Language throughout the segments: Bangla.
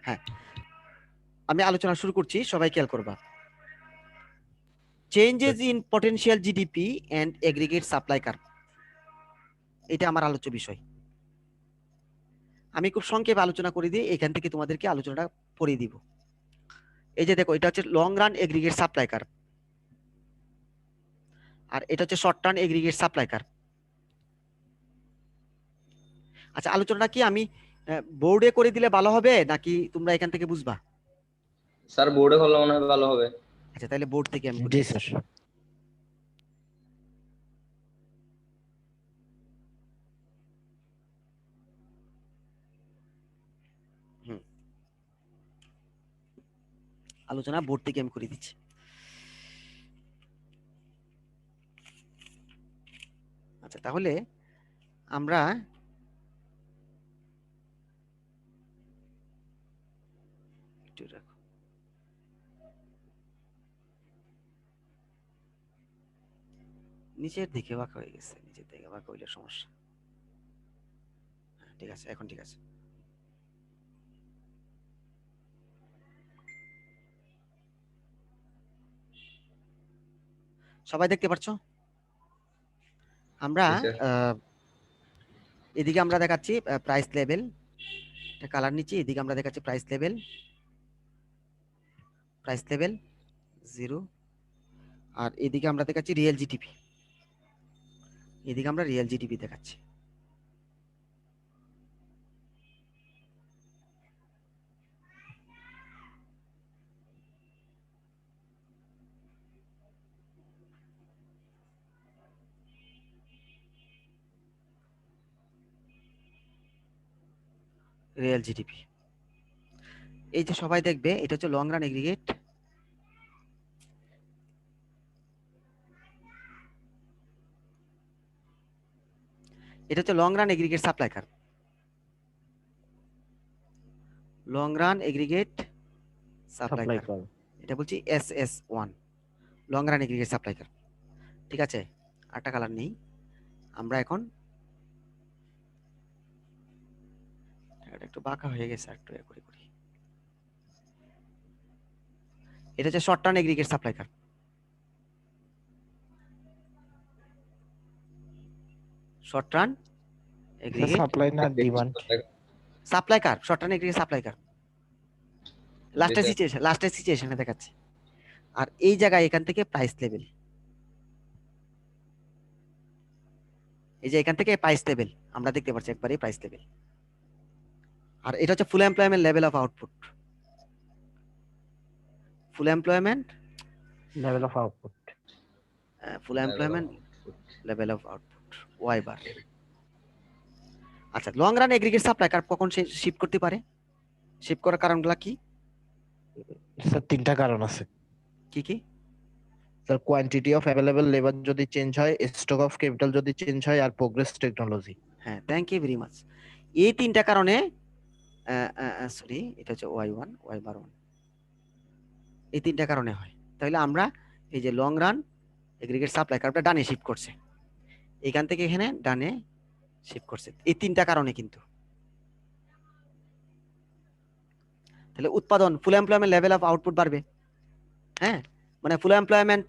হ্যাঁ, আমি আলোচনা শুরু করছি, সবাই খেয়াল করবা। Changes in potential GDP and aggregate supply curve, এটা আমার আলোচ্য বিষয়। আমি খুব সংক্ষেপে আলোচনা করে দিই, এখান থেকে তোমাদেরকে আলোচনাটা পড়িয়ে দিব। এই যে দেখো, এটা হচ্ছে long run aggregate supply curve, আর এটা হচ্ছে short term aggregate supply curve. আচ্ছা, আলোচনাটা কি আমি বোর্ডে করে দিলে ভালো হবে নাকি তোমরা এখান থেকে বুঝবা? স্যার বোর্ডে করলে মনে হয় ভালো হবে। আচ্ছা, তাহলে বোর্ড থেকে আমি করে জি দিচ্ছি। স্যার। আলোচনা বোর্ড থেকে আমি করে দিচ্ছি। আচ্ছা, তাহলে আমরা একটু রাখো। নিচের দিকে বাঁকা হয়ে গেছে, নিচের দিকে বাঁকা হইলে সমস্যা। হ্যাঁ, ঠিক আছে, এখন ঠিক আছে। সবাই দেখতে পাচ্ছো? আমরা জি স্যার। এদিকে আমরা দেখাচ্ছি প্রাইস লেভেল, এটা কালার নিচে। এদিকে আমরা দেখাচ্ছি প্রাইস লেভেল, প্রাইস লেভেল 0। আর এদিকে আমরা দেখাচ্ছি রিয়েল জিডিপি, এদিকে আমরা রিয়েল জিডিপি দেখাচ্ছি। রিয়েল জিডিপি, এই যে সবাই দেখবে, এটা হচ্ছে লং রান এগ্রিগেট, এটা হচ্ছে long run aggregate supply curve, long run aggregate supply supply curve. Curve. এটা বলছি SS1, long run aggregate supply curve. ঠিক আছে, আটটা কালার নেই। আমরা এখন এটা একটু বাঁকা হয়ে গেছে, একটু এ করে করি। এটা হচ্ছে short term aggregate supply curve, short term aggregate supply না demand? Supply curve, short term aggregate supply curve. লাস্টের সিচুয়েশনে দেখাচ্ছি। আর এই জায়গায় এখান থেকে প্রাইস লেভেল, এই যে এখান থেকে প্রাইস লেভেল আমরা দেখতে পাচ্ছি একবারে প্রাইস লেভেল। আর এটা হচ্ছে full employment level of output, full employment level of output. Full employment level of output Y bar. আচ্ছা, long run aggregate supply curve কখন শিফট করতে পারে? শিফট করার কারণগুলো কি? স্যার তিনটা কারণ আছে। কি কি? Sir quantity of available labour যদি চেঞ্জ হয়, স্টক অফ ক্যাপিটাল যদি চেঞ্জ হয়, আর প্রোগ্রেস টেকনোলজি। হ্যাঁ, থ্যাংক ইউ ভেরি মাচ। এই তিনটা কারণে, সরি এটা হচ্ছে Y1 Y বার 1, এই তিনটা কারণে হয়। তাহলে আমরা এই যে লং রান এগ্রিগেট সাপ্লাই কার্ভটা ডানে শিফট করছে, এখান থেকে এখানে ডানে শিফট করছে, এই তিনটা কারণে কিন্তু। তাহলে উৎপাদন, ফুল এমপ্লয়মেন্ট লেভেল অফ আউটপুট বাড়বে। হ্যাঁ, মানে ফুল এমপ্লয়মেন্ট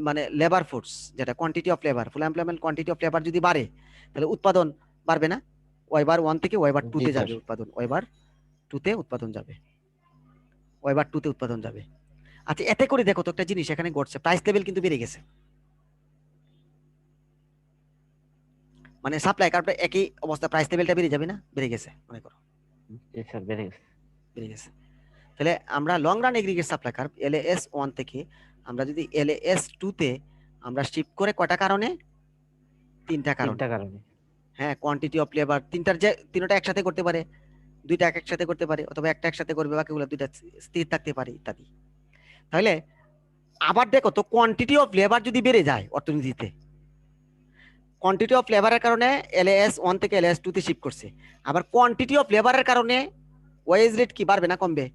মানে লেবার ফোর্স, যেটা quantity of labour, full employment quantity of labour যদি বাড়ে, তাহলে উৎপাদন বাড়বে না? ওয়াই বার 1 থেকে ওয়াই বার 2 জি তে স্যার। যাবে উৎপাদন, ওয়াই বার 2 তে উৎপাদন যাবে, ওয়াই বার 2 তে উৎপাদন যাবে। আচ্ছা, এতে করে দেখো তো একটা জিনিস এখানে ঘটছে, প্রাইস লেভেল কিন্তু বেড়ে গেছে। মানে সাপ্লাই কার্ভটা একই অবস্থা, প্রাইস লেভেলটা বেড়ে যাবে না? বেড়ে গেছে মনে করো, জি স্যার, বেড়ে গেছে। বেড়ে গেছে। তাহলে আমরা long run aggregate supply curve LAS1 থেকে আমরা যদি LAS2 তে আমরা শিফট করে কয়টা কারণে? তিনটা কারণে। তিনটা কারণে। হ্যাঁ, কোয়ান্টিটি অফ লেবার, তিনটার যে তিনটা একসাথে করতে পারে, দুইটা একসাথে করতে পারে, অথবা একটা একসাথে করবে, বাকিগুলো দুইটা স্থির থাকতে পারে ইত্যাদি। তাহলে আবার দেখো তো, কোয়ান্টিটি অফ লেবার যদি বেড়ে যায় অর্থনীতিতে, কোয়ান্টিটি অফ লেবারের কারণে LAS1 থেকে LAS2 তে শিফট করছে, আবার কোয়ান্টিটি অফ লেবারের কারণে ওয়েজ রেট কি বাড়বে না কমবে?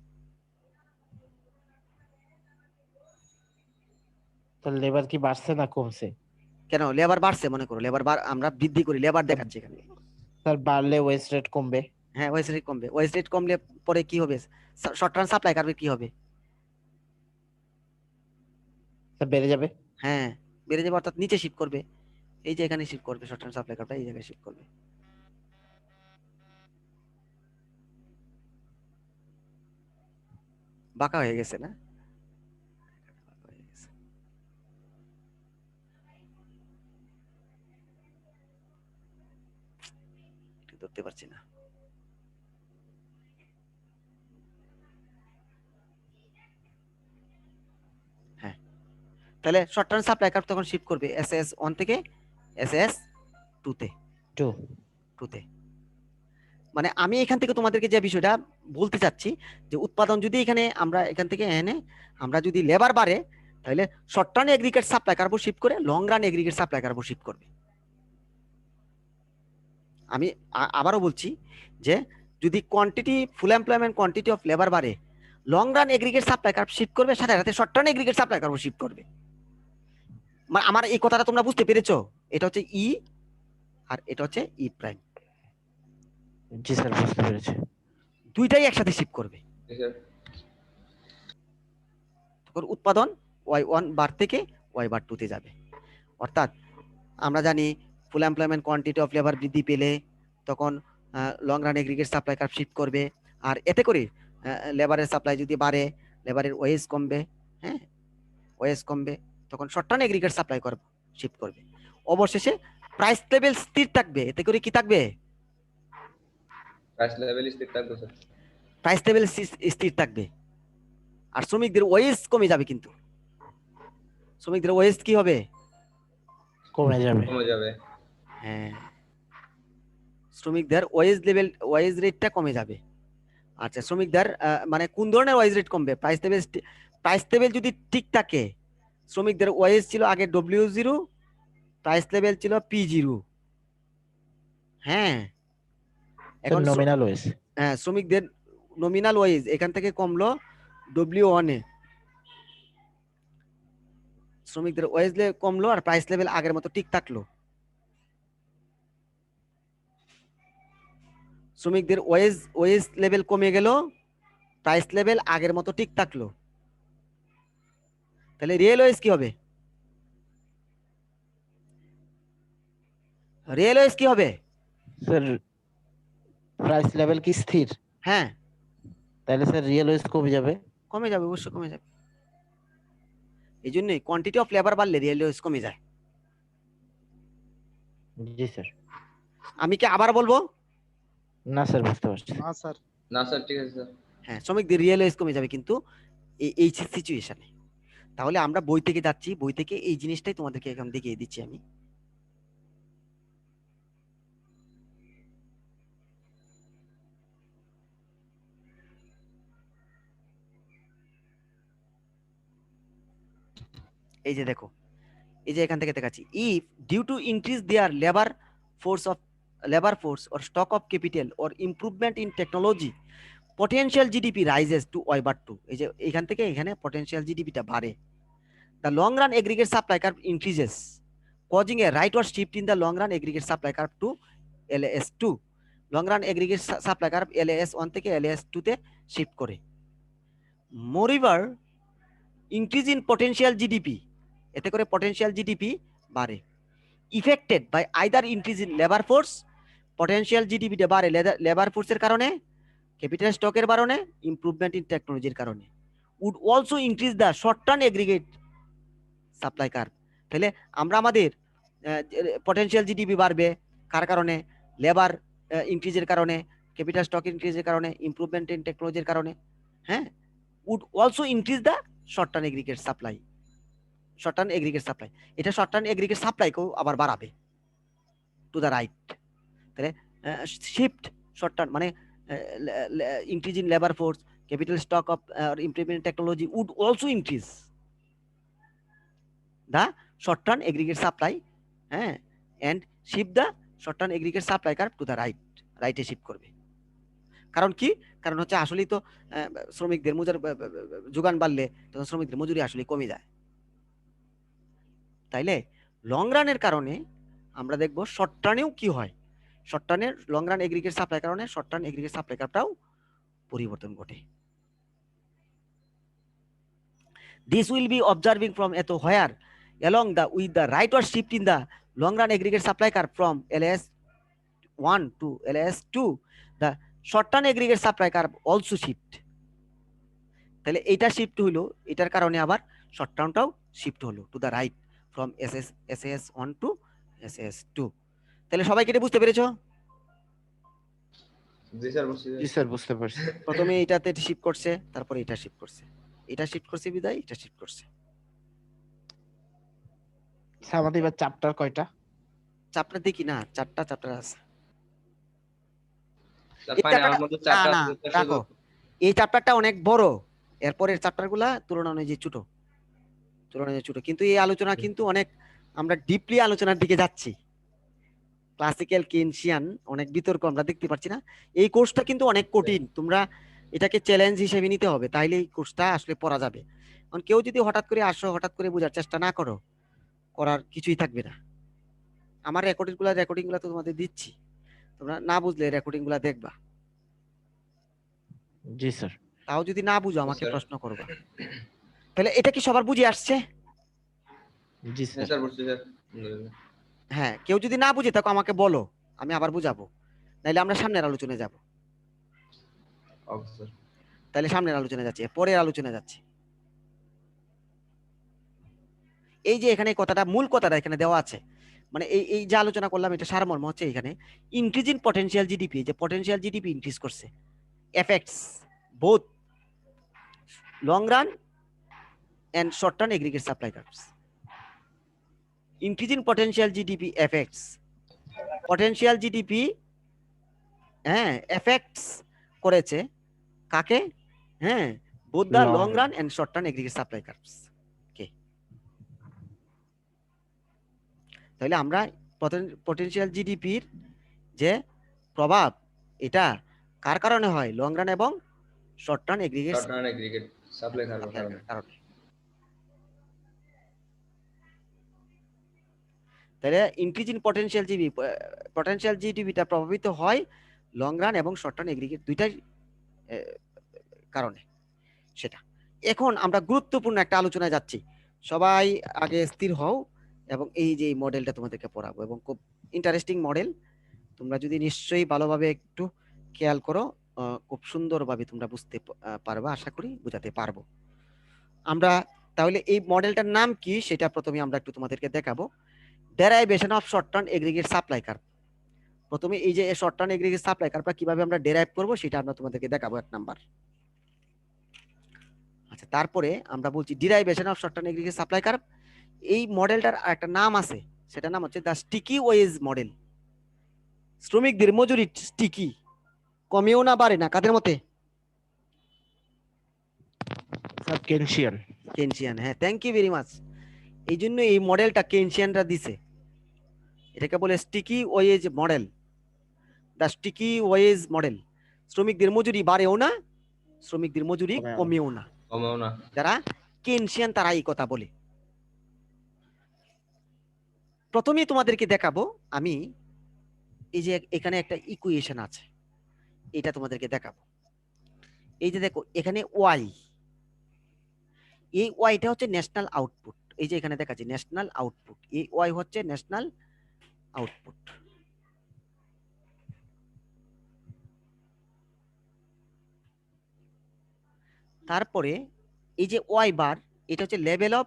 তো লেবার কি বাড়ছে না কমছে? কেন লেবার বাড়ছে? মনে করো লেবার আমরা বৃদ্ধি করি, লেবার দেখাচ্ছি এখানে। স্যার বাড়লে ওয়েজ রেট কমবে। হ্যাঁ ওয়েজ রেট কমবে, ওয়েজ রেট কমলে পরে কি হবে, শর্ট টার্ম সাপ্লাই কার্ভে কি হবে, স্যার বেড়ে যাবে। হ্যাঁ বেড়ে যাবে, অর্থাৎ নিচে শিফট করবে, এই যে এখানে শিফট করবে, শর্ট টার্ম সাপ্লাই কার্ভটা এই জায়গায় শিফট করবে। বাঁকা হয়ে গেছে না, হয়ে গেছে। ঠিক ধরতে পারছি না। হ্যাঁ তাহলে শর্ট টার্ম সাপ্লাই কার্ভ তখন শিফট করবে এসএস 1 থেকে এসএস 2 তে, 2 তে। মানে আমি এখান থেকে তোমাদেরকে যে বিষয়টা বলতে চাচ্ছি, যে উৎপাদন যদি এখানে আমরা এখান থেকে এনে আমরা যদি লেবার বাড়ে, তাহলে short term aggregate supply curve shift করে long run aggregate supply curve shift করবে। আমি আবারও বলছি যে যদি quantity full employment quantity of labour বাড়ে, long run aggregate supply curve shift করবে, সাথে সাথে short term aggregate supply curve shift করবে। আমার এই কথাটা তোমরা বুঝতে পেরেছো? এটা হচ্ছে ই আর এটা হচ্ছে ই প্রাইম, জি স্যার বুঝতে পেরেছি। দুইটাই একসাথে শিফট করবে। জি স্যার। তখন উৎপাদন Y1 বার থেকে Y বার 2 তে যাবে। অর্থাৎ আমরা জানি ফুল এমপ্লয়মেন্ট কোয়ান্টিটি অফ লেবার বৃদ্ধি পেলে তখন long run aggregate supply curve shift করবে, আর এতে করে লেবারের সাপ্লাই যদি বাড়ে, লেবারের ওয়েজ কমবে, হ্যাঁ ওয়েজ কমবে, তখন short term aggregate supply curve shift করবে। অবশেষে প্রাইস লেভেল স্থির থাকবে, এতে করে কি থাকবে, প্রাইস লেভেল স্থির থাকবে স্যার। প্রাইস লেভেল স্থির থাকবে, আর শ্রমিকদের ওয়েজ কমে যাবে। কিন্তু শ্রমিকদের ওয়েজ কি হবে, কমে যাবে। কমে যাবে। হ্যাঁ শ্রমিকদের ওয়েজ লেভেল ওয়েজ রেটটা কমে যাবে। আচ্ছা শ্রমিকদের মানে কোন ধরনের ওয়েজ রেট কমবে, প্রাইস লেভেল যদি ঠিক থাকে, শ্রমিকদের ওয়েজ ছিল আগে W0, প্রাইস লেভেল ছিল P0, হ্যাঁ এখন নমিনাল ওয়েজ। হ্যাঁ শ্রমিকদের নমিনাল ওয়েজ এখান থেকে কমলো W1 এ, শ্রমিকদের ওয়েজ কমলো আর প্রাইস লেভেল আগের মতো ঠিক থাকলো। শ্রমিকদের ওয়েজ লেভেল কমে গেল, প্রাইস লেভেল আগের মতো ঠিক থাকলো, তাহলে রিয়েল ওয়েজ কি হবে, রিয়েল ওয়েজ কি হবে স্যার প্রাইস লেভেল কি স্থির? হ্যাঁ তাহলে স্যার রিয়েল ওয়েজ কমে যাবে। কমে যাবে, অবশ্যই কমে যাবে। এই জন্যই কোয়ান্টিটি অফ লেবার বাড়লে রিয়েল ওয়েজ কমে যায়। জি স্যার। আমি কি আবার বলবো, না স্যার বুঝতে পারছি। না স্যার। না স্যার ঠিক আছে স্যার। হ্যাঁ শ্রমিকদের রিয়েল ওয়েজ কমে যাবে কিন্তু এই সিচুয়েশনে। তাহলে আমরা বই থেকে যাচ্ছি, বই থেকে এই জিনিসটাই তোমাদেরকে এখন দেখিয়ে দিচ্ছি আমি। এই যে দেখো, এই যে এখান থেকে দেখাচ্ছি, if due to increase their labour force or stock of capital or improvement in technology, potential GDP rises to Y/2। এই যে এখান থেকে এখানে পটেনশিয়াল জিডিপিটা বাড়ে। The long run aggregate supply curve increases, causing a rightward shift in the long run aggregate supply curve to LAS2। Long run aggregate supply curve LAS1 থেকে LAS2 তে শিফট করে। Moreover increase in potential GDP, এতে করে পটেনশিয়াল জিডিপি বাড়ে। Affected by either increase in labour force, potential জিডিপিটা বাড়ে লেবার ফোর্সের কারণে, ক্যাপিটাল স্টকের কারণে, ইমপ্রুভমেন্ট ইন টেকনোলজির কারণে। Would also increase the short term aggregate supply curve. তাহলে আমরা আমাদের পটেনশিয়াল জিডিপি বাড়বে কার কারণে, লেবার ইনক্রিজের কারণে, ক্যাপিটাল স্টক ইনক্রিজের কারণে, ইমপ্রুভমেন্ট ইন টেকনোলজির কারণে, হ্যাঁ would also increase the short term aggregate supply, short term aggregate supply, এটা শর্ট টার্ম এগ্রিগেট সাপ্লাইকেও আবার বাড়াবে টু দ্য রাইট। তাহলে শিফট শর্ট টার্ম মানে increase in labour force, capital stock of improvement technology would also increase the short term aggregate supply, and shift the short term aggregate supply curve to the right A shift করবে। কারণ কি, কারণ হচ্ছে আসলেই তো শ্রমিকদের যোগান বাড়লে তখন শ্রমিকদের মজুরি আসলে কমে যায়। তাইলে লং রানের কারণে আমরা দেখব শর্ট টার্মেও কি হয়, শর্ট টার্নের লং রান এগ্রিগেট সাপ্লাই কারণে শর্ট টার্ন এগ্রিগেট সাপ্লাই কার্ভটাও পরিবর্তন ঘটে। This will be observing from eto where along the with the rightward shift in the long run aggregate supply curve from LS1 to LS2, the short term aggregate supply curve also shift. তাহলে এইটা শিফট হলো, এটার কারণে আবার শর্ট টার্মটাও শিফট হলো to the right from SAS1 to SAS2। তাহলে সবাই কেটে বুঝতে পেরেছো? জি স্যার বুঝছি জি স্যার বুঝতে পারছি। প্রথমে এটাতে শিফট করছে, তারপরে এটা শিফট করছে, এটা শিফট করছে বিদায় এটা শিফট করছে। স্যার আমাদের এবার চ্যাপ্টার কয়টা? চ্যাপ্টার দেখি না, 4টা চ্যাপ্টার আছে। স্যার এই ফাইনাল চ্যাপ্টারটা মধ্যে না চারটা না আছে স্যার, রাখো, এই চ্যাপ্টারটা অনেক বড়, এরপরের চ্যাপ্টারগুলা তুলনায় যে ছোট, তুলনায় ছোট, কিন্তু এই আলোচনা কিন্তু অনেক আমরা ডিপলি আলোচনার দিকে যাচ্ছি। ক্লাসিক্যাল কেনশিয়ান অনেক বিতর্ক আমরা দেখতে পাচ্ছি না। এই কোর্সটা কিন্তু অনেক কঠিন, তোমরা এটাকে চ্যালেঞ্জ হিসেবে নিতে হবে, তাইলে এই কোর্সটা আসলে পড়া যাবে। কারণ কেউ যদি হঠাৎ করে আসো, হঠাৎ করে বোঝার চেষ্টা না করো, করার কিছুই থাকবে না। আমার রেকর্ডিং গুলা তো তোমাদের দিচ্ছি, তোমরা না বুঝলে রেকর্ডিং গুলা দেখবা, জি স্যার। তাও যদি না বুঝো আমাকে স্যার। প্রশ্ন করবা। তাহলে এটা কি সবার বুঝে আসছে? জি হ্যাঁ স্যার। স্যার বুঝছি স্যার আলহামদুলিল্লাহ। হ্যাঁ, কেউ যদি না বুঝে থাকো আমাকে বলো, আমি আবার বুঝাবো, নাইলে আমরা সামনের আলোচনায় যাব। Okay sir. তাহলে সামনের আলোচনায় যাচ্ছি, পরের আলোচনায় যাচ্ছি। এই যে এখানে কথাটা, মূল কথাটা এখানে দেওয়া আছে, মানে এই এই যে আলোচনা করলাম এটা সারমর্ম হচ্ছে এখানে ইনক্রিজ ইন পটেনশিয়াল জিডিপি, যে পটেনশিয়াল জিডিপি ইনক্রিজ করছে, effects both long run and short term aggregate supply curves. Increase in potential GDP effects, potential GDP হ্যাঁ এফেক্টস করেছে কাকে? হ্যাঁ, both the long run and short term aggregate supply curves কে। তাহলে আমরা পটেনশিয়াল জিডিপির যে প্রভাব, এটা কার কারণে হয়? লং রান এবং short term aggregate short run aggregate supply কার্ভের কারণে। কারণে। তাহলে ইনক্রিজ ইন পটেনশিয়াল জিডিপিটা প্রভাবিত হয় লং রান এবং শর্ট টার্ম এগ্রিগেট দুইটাই কারণে। সেটা এখন আমরা গুরুত্বপূর্ণ একটা আলোচনায় যাচ্ছি, সবাই আগে স্থির হও এবং এই যে এই মডেলটা তোমাদেরকে পড়াবো, এবং খুব ইন্টারেস্টিং মডেল, তোমরা যদি নিশ্চয়ই ভালোভাবে একটু খেয়াল করো খুব সুন্দরভাবে তোমরা বুঝতে পারবা, আশা করি বুঝাতে পারবো আমরা। তাহলে এই মডেলটার নাম কি সেটা প্রথমে আমরা একটু তোমাদেরকে দেখাবো। Derivation of short term aggregate supply curve. প্রথমে এই যে শর্ট টার্ম এগ্রিগেট সাপ্লাই কার্ভটা কিভাবে আমরা ডেরাইভ করব সেটা আমরা তোমাদেরকে দেখাবো, 1 নাম্বার। আচ্ছা, তারপরে আমরা বলছি derivation of short term aggregate supply curve. এই মডেলটার একটা নাম আছে, সেটা নাম হচ্ছে দা স্টিকি ওয়েজ মডেল। শ্রমিকদের মজুরি স্টিকি, কমেও না বাড়ে না, কাদের মতে? স্যার কেনশিয়ান। কেনশিয়ান, হ্যাঁ, থ্যাংক ইউ ভেরি মাচ। এই জন্য এই মডেলটা কেনশিয়ানরা দিছে, এটাকে বলে স্টিকি ওয়েজ মডেল, দা স্টিকি ওয়েজ মডেল। শ্রমিকদের মজুরি বাড়েও না, শ্রমিকদের মজুরি কমেও না, কমেও না। যারা কেনশিয়ান তারা এই কথা বলে। প্রথমে তোমাদেরকে দেখাবো আমি, এই যে এখানে একটা ইকুয়েশন আছে, এটা তোমাদেরকে দেখাবো। এই যে দেখো এখানে ওয়াই, এই ওয়াইটা হচ্ছে ন্যাশনাল আউটপুট। এই যে এখানে দেখাচ্ছি ন্যাশনাল আউটপুট, এই ওয়াই হচ্ছে ন্যাশনাল আউটপুট। তারপরে এই যে ওয়াই বার, এটা হচ্ছে level of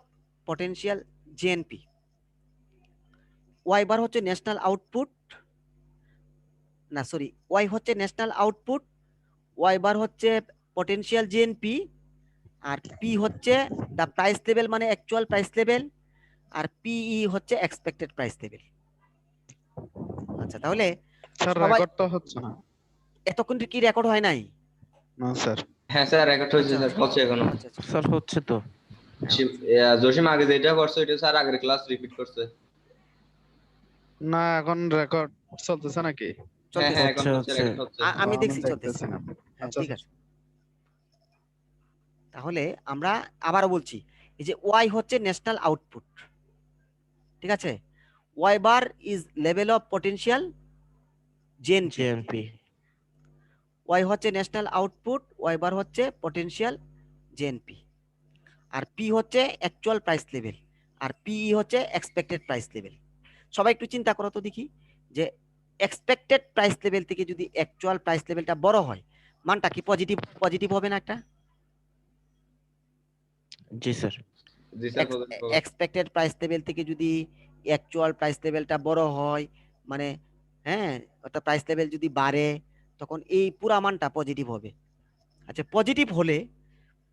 potential জেএনপি। Y bar হচ্ছে ন্যাশনাল আউটপুট, না সরি, ওয়াই হচ্ছে ন্যাশনাল আউটপুট, ওয়াই বার হচ্ছে পটেনশিয়াল জেএনপি, আর পি হচ্ছে দা প্রাইস লেভেল মানে অ্যাকচুয়াল প্রাইস লেভেল, আর পিই হচ্ছে এক্সপেক্টেড প্রাইস লেভেল। আচ্ছা, তাহলে স্যার সবাই রেকর্ড তো হচ্ছে না। এতক্ষণ কি রেকর্ড হয় নাই? না স্যার। হ্যাঁ স্যার রেকর্ড হয়েছে স্যার, হচ্ছে এখনো। আচ্ছা আচ্ছা, স্যার হচ্ছে তো। জসিম আগে যেটা করছে এটা স্যার আগের ক্লাস রিপিট করছে। না এখন রেকর্ড চলতেছে নাকি? হ্যাঁ চলতেছে। হ্যাঁ এখন হচ্ছে, হচ্ছে, হচ্ছে। রেকর্ড হচ্ছে। আমি আমি দেখছি চলতেছে। দেখতেছি না। হ্যাঁ, আচ্ছা, ঠিক আছে। তাহলে আমরা আবারও বলছি, এই যে ওয়াই হচ্ছে ন্যাশনাল আউটপুট, ঠিক আছে? Y bar is level of potential GNP, GNP, Y হচ্ছে ন্যাশনাল আউটপুট, ওয়াই বার হচ্ছে পটেনশিয়াল জেএনপি, আর পি হচ্ছে অ্যাকচুয়াল প্রাইস লেভেল, আর পিই হচ্ছে এক্সপেক্টেড প্রাইস লেভেল। সবাই একটু চিন্তা করো তো দেখি, যে এক্সপেক্টেড প্রাইস লেভেল থেকে যদি অ্যাকচুয়াল প্রাইস লেভেলটা বড় হয়, মানটা কি পজিটিভ পজিটিভ হবে না একটা? জি স্যার, জি স্যার positive হবে। এক্সপেক্টেড প্রাইস লেভেল থেকে যদি অ্যাকচুয়াল প্রাইস লেভেলটা বড় হয়, মানে হ্যাঁ, অর্থাৎ প্রাইস লেভেল যদি বাড়ে, তখন এই পুরা মানটা পজিটিভ হবে। আচ্ছা, পজিটিভ হলে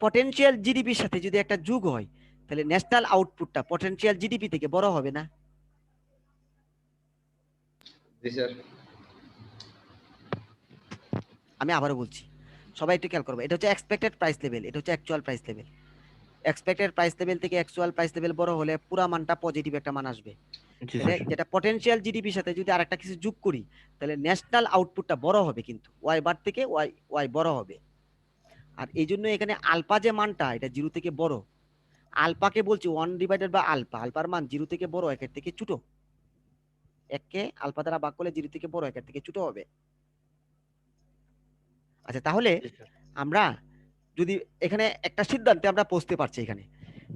পটেনশিয়াল জিডিপির সাথে যদি একটা যোগ হয়, তাহলে ন্যাশনাল আউটপুটটা পটেনশিয়াল জিডিপি থেকে বড় হবে না? জি স্যার। আমি আবারও বলছি, সবাই একটু খেয়াল করবে, এটা হচ্ছে এক্সপেক্টেড প্রাইস লেভেল, এটা হচ্ছে actual price level. Expected price level থেকে অ্যাকচুয়াল প্রাইস লেভেল বড় হলে পুরা মানটা পজিটিভ একটা মান আসবে। জি তাহলে স্যার, যেটা পটেনশিয়াল জিডিপির সাথে যদি আরেকটা কিছু যোগ করি, তাহলে ন্যাশনাল আউটপুটটা বড় হবে, কিন্তু ওয়াই বার থেকে ওয়াই ওয়াই বড় হবে। আর এই জন্য এখানে আলফা যে মানটা, এটা জিরো থেকে বড়। আলফাকে বলছি 1/আলফা, আলফার মান জিরো থেকে বড়, একের থেকে ছোট। এককে আলফা দ্বারা ভাগ করলে জিরো থেকে বড়, একের থেকে ছোট হবে। আচ্ছা, তাহলে জি স্যার, আমরা যদি এখানে একটা সিদ্ধান্তে আমরা পৌঁছতে পারছি এখানে,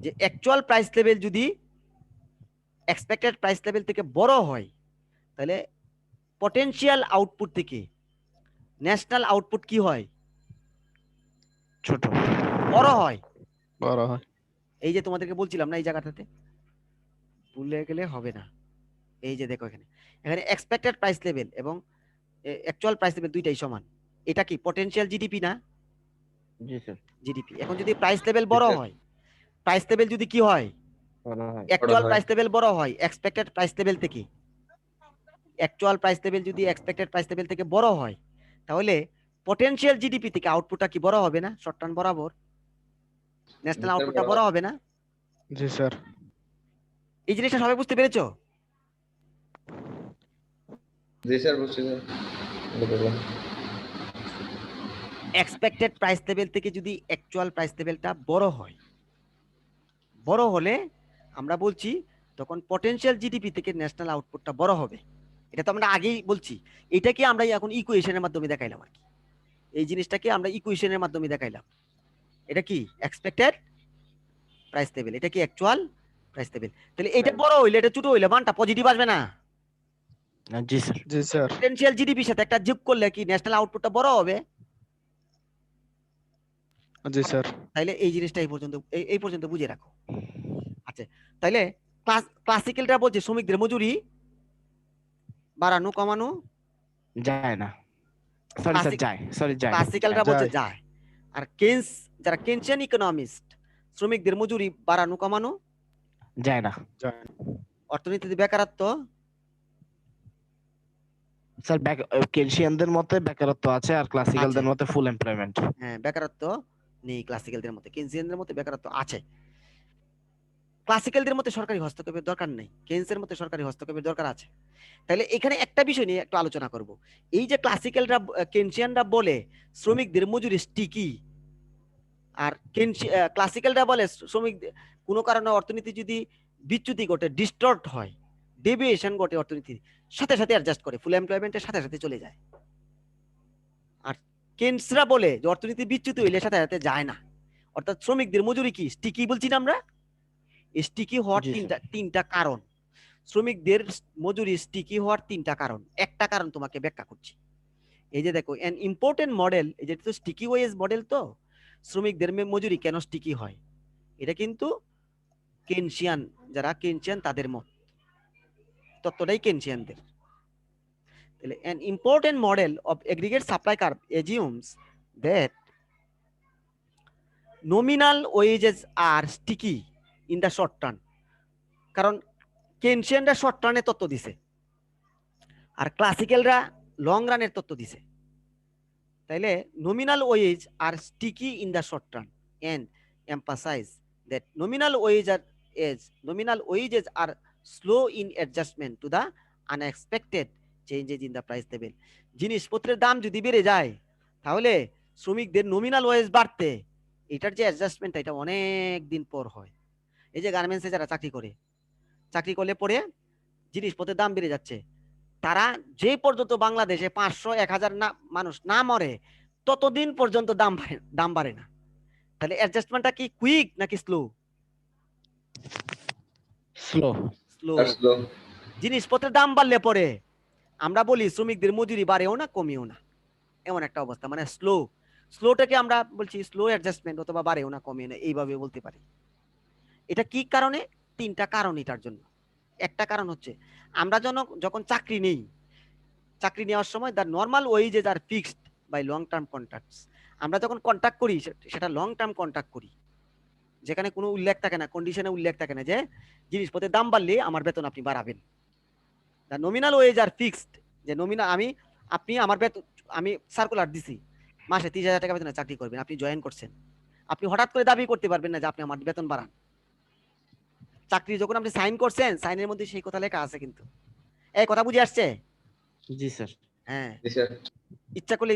যে অ্যাকচুয়াল প্রাইস লেভেল যদি এক্সপেক্টেড প্রাইস লেভেল থেকে বড় হয়, তাহলে পটেনশিয়াল আউটপুট থেকে ন্যাশনাল আউটপুট কি হয়? ছোট, বড় হয়। বড় হয়। এই যে তোমাদেরকে বলছিলাম না, এই জায়গাটাতে ভুলে গেলে হবে না। এই যে দেখো, এখানে এখানে এক্সপেক্টেড প্রাইস লেভেল এবং অ্যাকচুয়াল প্রাইস লেভেল দুইটাই সমান। এটা কি পটেনশিয়াল জিডিপি না? জি স্যার, জিডিপি। এখন যদি প্রাইস লেভেল জি বড় স্যার। হয়, প্রাইস লেভেল যদি কি হয়? বড় হয়, বড় অ্যাকচুয়াল হয়। প্রাইস লেভেল বড় হয় এক্সপেক্টেড প্রাইস লেভেল থেকে। অ্যাকচুয়াল প্রাইস লেভেল যদি এক্সপেক্টেড প্রাইস লেভেল থেকে বড় হয়, তাহলে পটেনশিয়াল জিডিপি থেকে আউটপুটটা কি বড় হবে না? শর্ট টার্ম বরাবর জি ন্যাশনাল স্যার আউটপুটটা বড় বড় হবে। হবে না? জি স্যার। এই জিনিসটা সবাই বুঝতে পেরেছো? জি স্যার বুঝছি স্যার। বলুন। এক্সপেক্টেড প্রাইস লেভেল থেকে যদি অ্যাকচুয়াল প্রাইস লেভেলটা বড় হয়, বড় হলে আমরা বলছি তখন পটেনশিয়াল জিডিপি থেকে ন্যাশনাল আউটপুটটা বড় হবে। এটা তো আমরা আগেই বলছি। এটাকে আমরা এখন ইকুয়েশনের মাধ্যমে দেখাইলাম আর কি। এই জিনিসটাকে আমরা ইকুয়েশনের মাধ্যমে দেখাইলাম। এটা কি এক্সপেক্টেড প্রাইস লেভেল, এটা কি অ্যাকচুয়াল প্রাইস লেভেল। তাহলে এটা বড় হইলে এটা ছোট হইলে মানটা পজিটিভ আসবে না? জি স্যার, জি স্যার। পটেনশিয়াল জিডিপির সাথে একটা যোগ করলে কি ন্যাশনাল আউটপুটটা বড় হবে? জি স্যার। তাইলে এই জিনিসটা এই পর্যন্ত বুঝে রাখো। আচ্ছা, তাইলে ক্লাসিক্যালটা বলছে শ্রমিকদের মজুরি বাড়ানো কমানো, যায় না, সরি স্যার, যায়, সরি যায়, ক্লাসিক্যালটা যায়। বলছে যায়। যায়। আর যারা কেনসিয়ান ইকোনমিস্ট, শ্রমিকদের মজুরি বাড়ানো কমানো যায় না যায়। অর্থনীতিতে বেকারত্ব। স্যার। কেনশিয়ানদের মতে বেকারত্ব আছে, আর আছে, ক্লাসিক্যালদের মতে ফুল এমপ্লয়মেন্ট। হ্যাঁ, বেকারত্ব নেই ক্লাসিক্যালদের মতে, কেনসিয়ানদের মতে বেকারত্ব আছে। ক্লাসিক্যালদের মতে সরকারি হস্তক্ষেপের দরকার নেই, কেনসের মতে সরকারি হস্তক্ষেপের দরকার আছে। তাহলে এখানে একটা বিষয় নিয়ে একটু আলোচনা করব। এই যে ক্লাসিক্যালরা কেনসিয়ানরা বলে শ্রমিকদের মজুরি স্টিকি, আর ক্লাসিক্যালরা বলে শ্রমিক কোনো কারণে অর্থনীতি যদি বিচ্যুতি ঘটে, ডিস্টর্ট হয়, ডেভিয়েশন ঘটে অর্থনীতির, সাথে সাথে অ্যাডজাস্ট করে, ফুল এমপ্লয়মেন্টের সাথে সাথে চলে যায়। আর কেনসরা বলে যে অর্থনীতি বিচ্যুতি হইলে সাথে সাথে যায় না। অর্থাৎ শ্রমিকদের মজুরি কি স্টিকি বলছি না আমরা? স্টিকি হওয়ার জি স্যার, তিনটা কারণ। শ্রমিকদের মজুরি স্টিকি হওয়ার তিনটা কারণ, একটা কারণ তোমাকে ব্যাখ্যা করছি। এই যে দেখো, এন ইম্পর্টেন্ট মডেল, এই যে তো স্টিকি ওয়েজ মডেল, তো শ্রমিকদের মজুরি কেন স্টিকি হয়, এটা কিন্তু কেনসিয়ান, যারা কেনসিয়ান তাদের মত, তত্ত্বটাই কেনসিয়ানদের। তাহলে an important model of aggregate supply curve assumes that nominal wages are sticky in the short term, কারণ কেনসিয়ানরা শর্ট টার্নে তত্ত্ব দিছে আর ক্লাসিক্যালরা লং রানের তত্ত্ব দিছে। তাইলে nominal wage are sticky in the short term and emphasize that nominal wages are slow in adjustment to the unexpected changes in the price level. জিনিসপত্রের দাম যদি বেড়ে যায়, তাহলে শ্রমিকদের নমিনাল ওয়েজ বাড়তে এটার যে অ্যাডজাস্টমেন্ট, এটা অনেক দিন পর হয়। এই যে গার্মেন্টসে যারা চাকরি করলে পরে জিনিসপত্রের দাম বেড়ে যাচ্ছে, তারা যে পর্যন্ত বাংলাদেশে 500-1000 না মানুষ না মরে ততদিন পর্যন্ত দাম বাড়ে না। তাহলে অ্যাডজাস্টমেন্টটা কি কুইক নাকি স্লো? স্লো। স্লো। আসলো জিনিসপত্রের দাম বাড়লে পরে আমরা বলি শ্রমিকদের মজুরি বাড়েও না কমেও না, এমন একটা অবস্থা, মানে স্লো। স্লোটাকে আমরা বলছি স্লো অ্যাডজাস্টমেন্ট, অথবা বাড়েও না কমেও না, এইভাবে বলতে পারি। এটা কি কারণে? 3টা কারণ এটার জন্য। একটা কারণ হচ্ছে আমরা যখন চাকরি নেই, চাকরি নেওয়ার সময় দ্য নর্মাল ওয়েজেস আর fixed by long term contracts. আমরা যখন কন্ট্রাক্ট করি সেটা লং টার্ম কন্ট্রাক্ট করি, যেখানে কোনো উল্লেখ থাকে না, কন্ডিশনে উল্লেখ থাকে না যে জিনিসপত্রের দাম বাড়লে আমার বেতন আপনি বাড়াবেন। দ্য নমিনাল ওয়েজ আর ফিক্সড, যে নমিনাল আপনি আমার বেতন, আমি সার্কুলার দিছি মাসে 30,000 টাকা বেতনে চাকরি করবেন, আপনি জয়েন করছেন, আপনি হঠাৎ করে দাবি করতে পারবেন না যে আপনি আমার বেতন বাড়ান। চাকরি যখন আপনি সাইন করছেন, সাইনের মধ্যে সেই কথা লেখা আছে কিন্তু। এই কথা বুঝে আসছে? জি স্যার। হ্যাঁ, জি স্যার ইচ্ছা করলে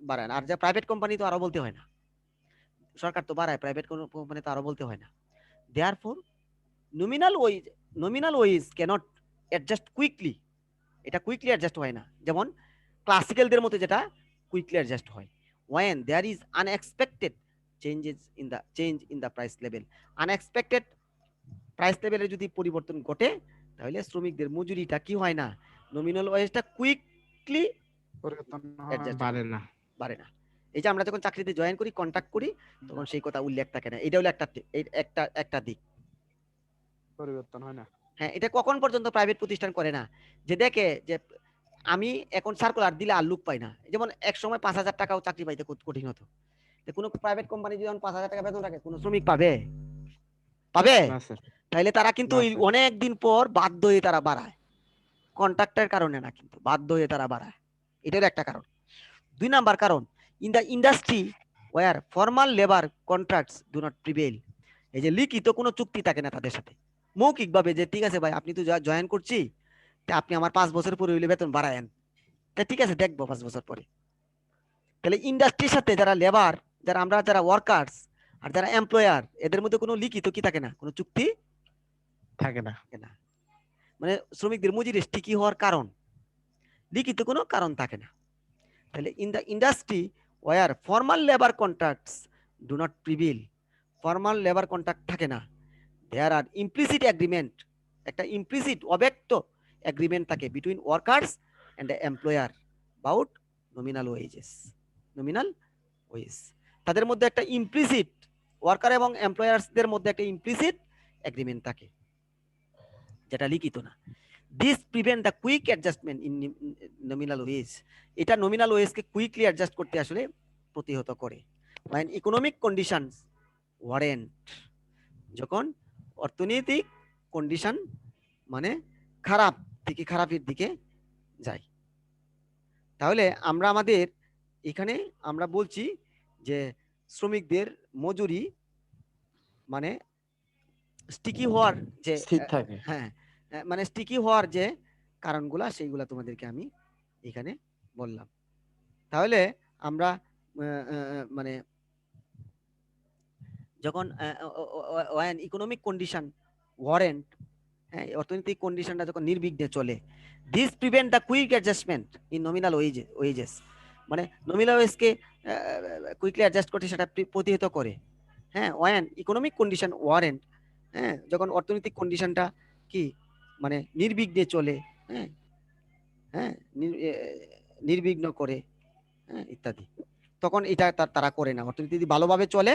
বাড়ান। আর যা প্রাইভেট কোম্পানি তো আরো বলতে হয় না, সরকার তো বাড়ায়, প্রাইভেট কোম্পানি তো আরো বলতে হয় না। Therefore nominal wage cannot adjust quickly, এটা কুইকলি অ্যাডজাস্ট হয় না, যেমন ক্লাসিক্যালদের মধ্যে যেটা কুইকলি অ্যাডজাস্ট হয়। when there is unexpected change in the price level, unexpected price লেভেলে যদি পরিবর্তন ঘটে, তাহলে শ্রমিকদের মজুরিটা কি হয় না, নমিনাল ওয়েজটা কুইকলি পরিবর্তন হয় অ্যাডজাস্ট বাড়ে না। বাড়ে না। এই যে আমরা যখন চাকরিতে জয়েন করি, কন্ট্যাক্ট করি, তখন সেই কথা উল্লেখ থাকে না। এটা হলো একটা দিক। পরিবর্তন হয় না। হ্যাঁ, এটা কখন পর্যন্ত প্রাইভেট প্রতিষ্ঠান করে না, যে দেখে যে আমি এখন সার্কুলার দিলে আর লোক পাই না। যেমন এক সময় 5,000 টাকাও চাকরি পাইতে খুব কঠিন হতো। কোনো প্রাইভেট কোম্পানি যখন 5,000 টাকা বেতন রাখে, কোনো শ্রমিক পাবে? না স্যার। তাহলে তারা কিন্তু না স্যার। অনেক দিন পর বাধ্য হয়ে তারা বাড়ায়, কন্ট্রাক্টের কারণে না, কিন্তু বাধ্য হয়ে তারা বাড়ায়। এটার একটা কারণ। 2 নাম্বার কারণ, in the industry where formal labour contracts do not prevail, এই যে লিখিত কোনো চুক্তি থাকে না তাদের সাথে, মৌখিকভাবে যে ঠিক আছে ভাই আপনি তো জয়েন করছি, তা আপনি আমার 5 বছর পরে হইলে বেতন বাড়ায়েন, তা ঠিক আছে দেখবো 5 বছর পরে। তাহলে ইন্ডাস্ট্রির সাথে যারা লেবার, যারা ওয়ার্কার্স আর যারা এমপ্লয়ার, এদের মধ্যে কোনো লিখিত কি থাকে না, কোনো চুক্তি থাকে না। থাকে না। মানে শ্রমিকদের মজুরি ঠিকই হওয়ার কারণ, লিখিত কোনো কারণ থাকে না। তাহলে in the industry where formal labour contracts do not prevail, formal labour contract থাকে না, দেয়ার আর ইমপ্লিসিট এগ্রিমেন্ট, একটা ইমপ্লিসিট অব্যক্ত এগ্রিমেন্ট থাকে between workers and the employer about nominal wages. Nominal wage, তাদের মধ্যে একটা ইমপ্লিসিট, ওয়ার্কার এবং এমপ্লয়ার্সদের মধ্যে একটা ইমপ্লিসিট এগ্রিমেন্ট থাকে, যেটা লিখিত না। This prevent the quick adjustment in nominal wage, এটা নমিনাল ওয়েজকে কুইকলি অ্যাডজাস্ট করতে আসলে প্রতিহত করে। when economic conditions warrant, যখন অর্থনৈতিক কন্ডিশন মানে খারাপ থেকে খারাপের দিকে যায়। তাহলে আমরা আমাদের এখানে আমরা বলছি যে শ্রমিকদের মজুরি মানে স্টিকি হওয়ার যে স্থির থাকে। হ্যাঁ, মানে স্টিকি হওয়ার যে কারণগুলা, সেইগুলা তোমাদেরকে আমি এখানে বললাম। তাহলে আমরা মানে যখন ইকোনমিক কন্ডিশন ওয়ারেন্ট, হ্যাঁ, অর্থনৈতিক কন্ডিশনটা যখন নির্বিঘ্নে চলে, this prevent the quick adjustment in nominal wages, মানে নমিনাল ওয়েজকে কুইকলি অ্যাডজাস্ট করতে সেটা প্রতিহত করে। হ্যাঁ, ওয়ান ইকোনমিক কন্ডিশন ওয়ারেন্ট, হ্যাঁ, যখন অর্থনৈতিক কন্ডিশনটা কি মানে নির্বিঘ্নে চলে, হ্যাঁ হ্যাঁ নির্বিঘ্ন করে, হ্যাঁ ইত্যাদি, তখন এটা তারা করে না। অর্থনীতি যদি ভালোভাবে চলে,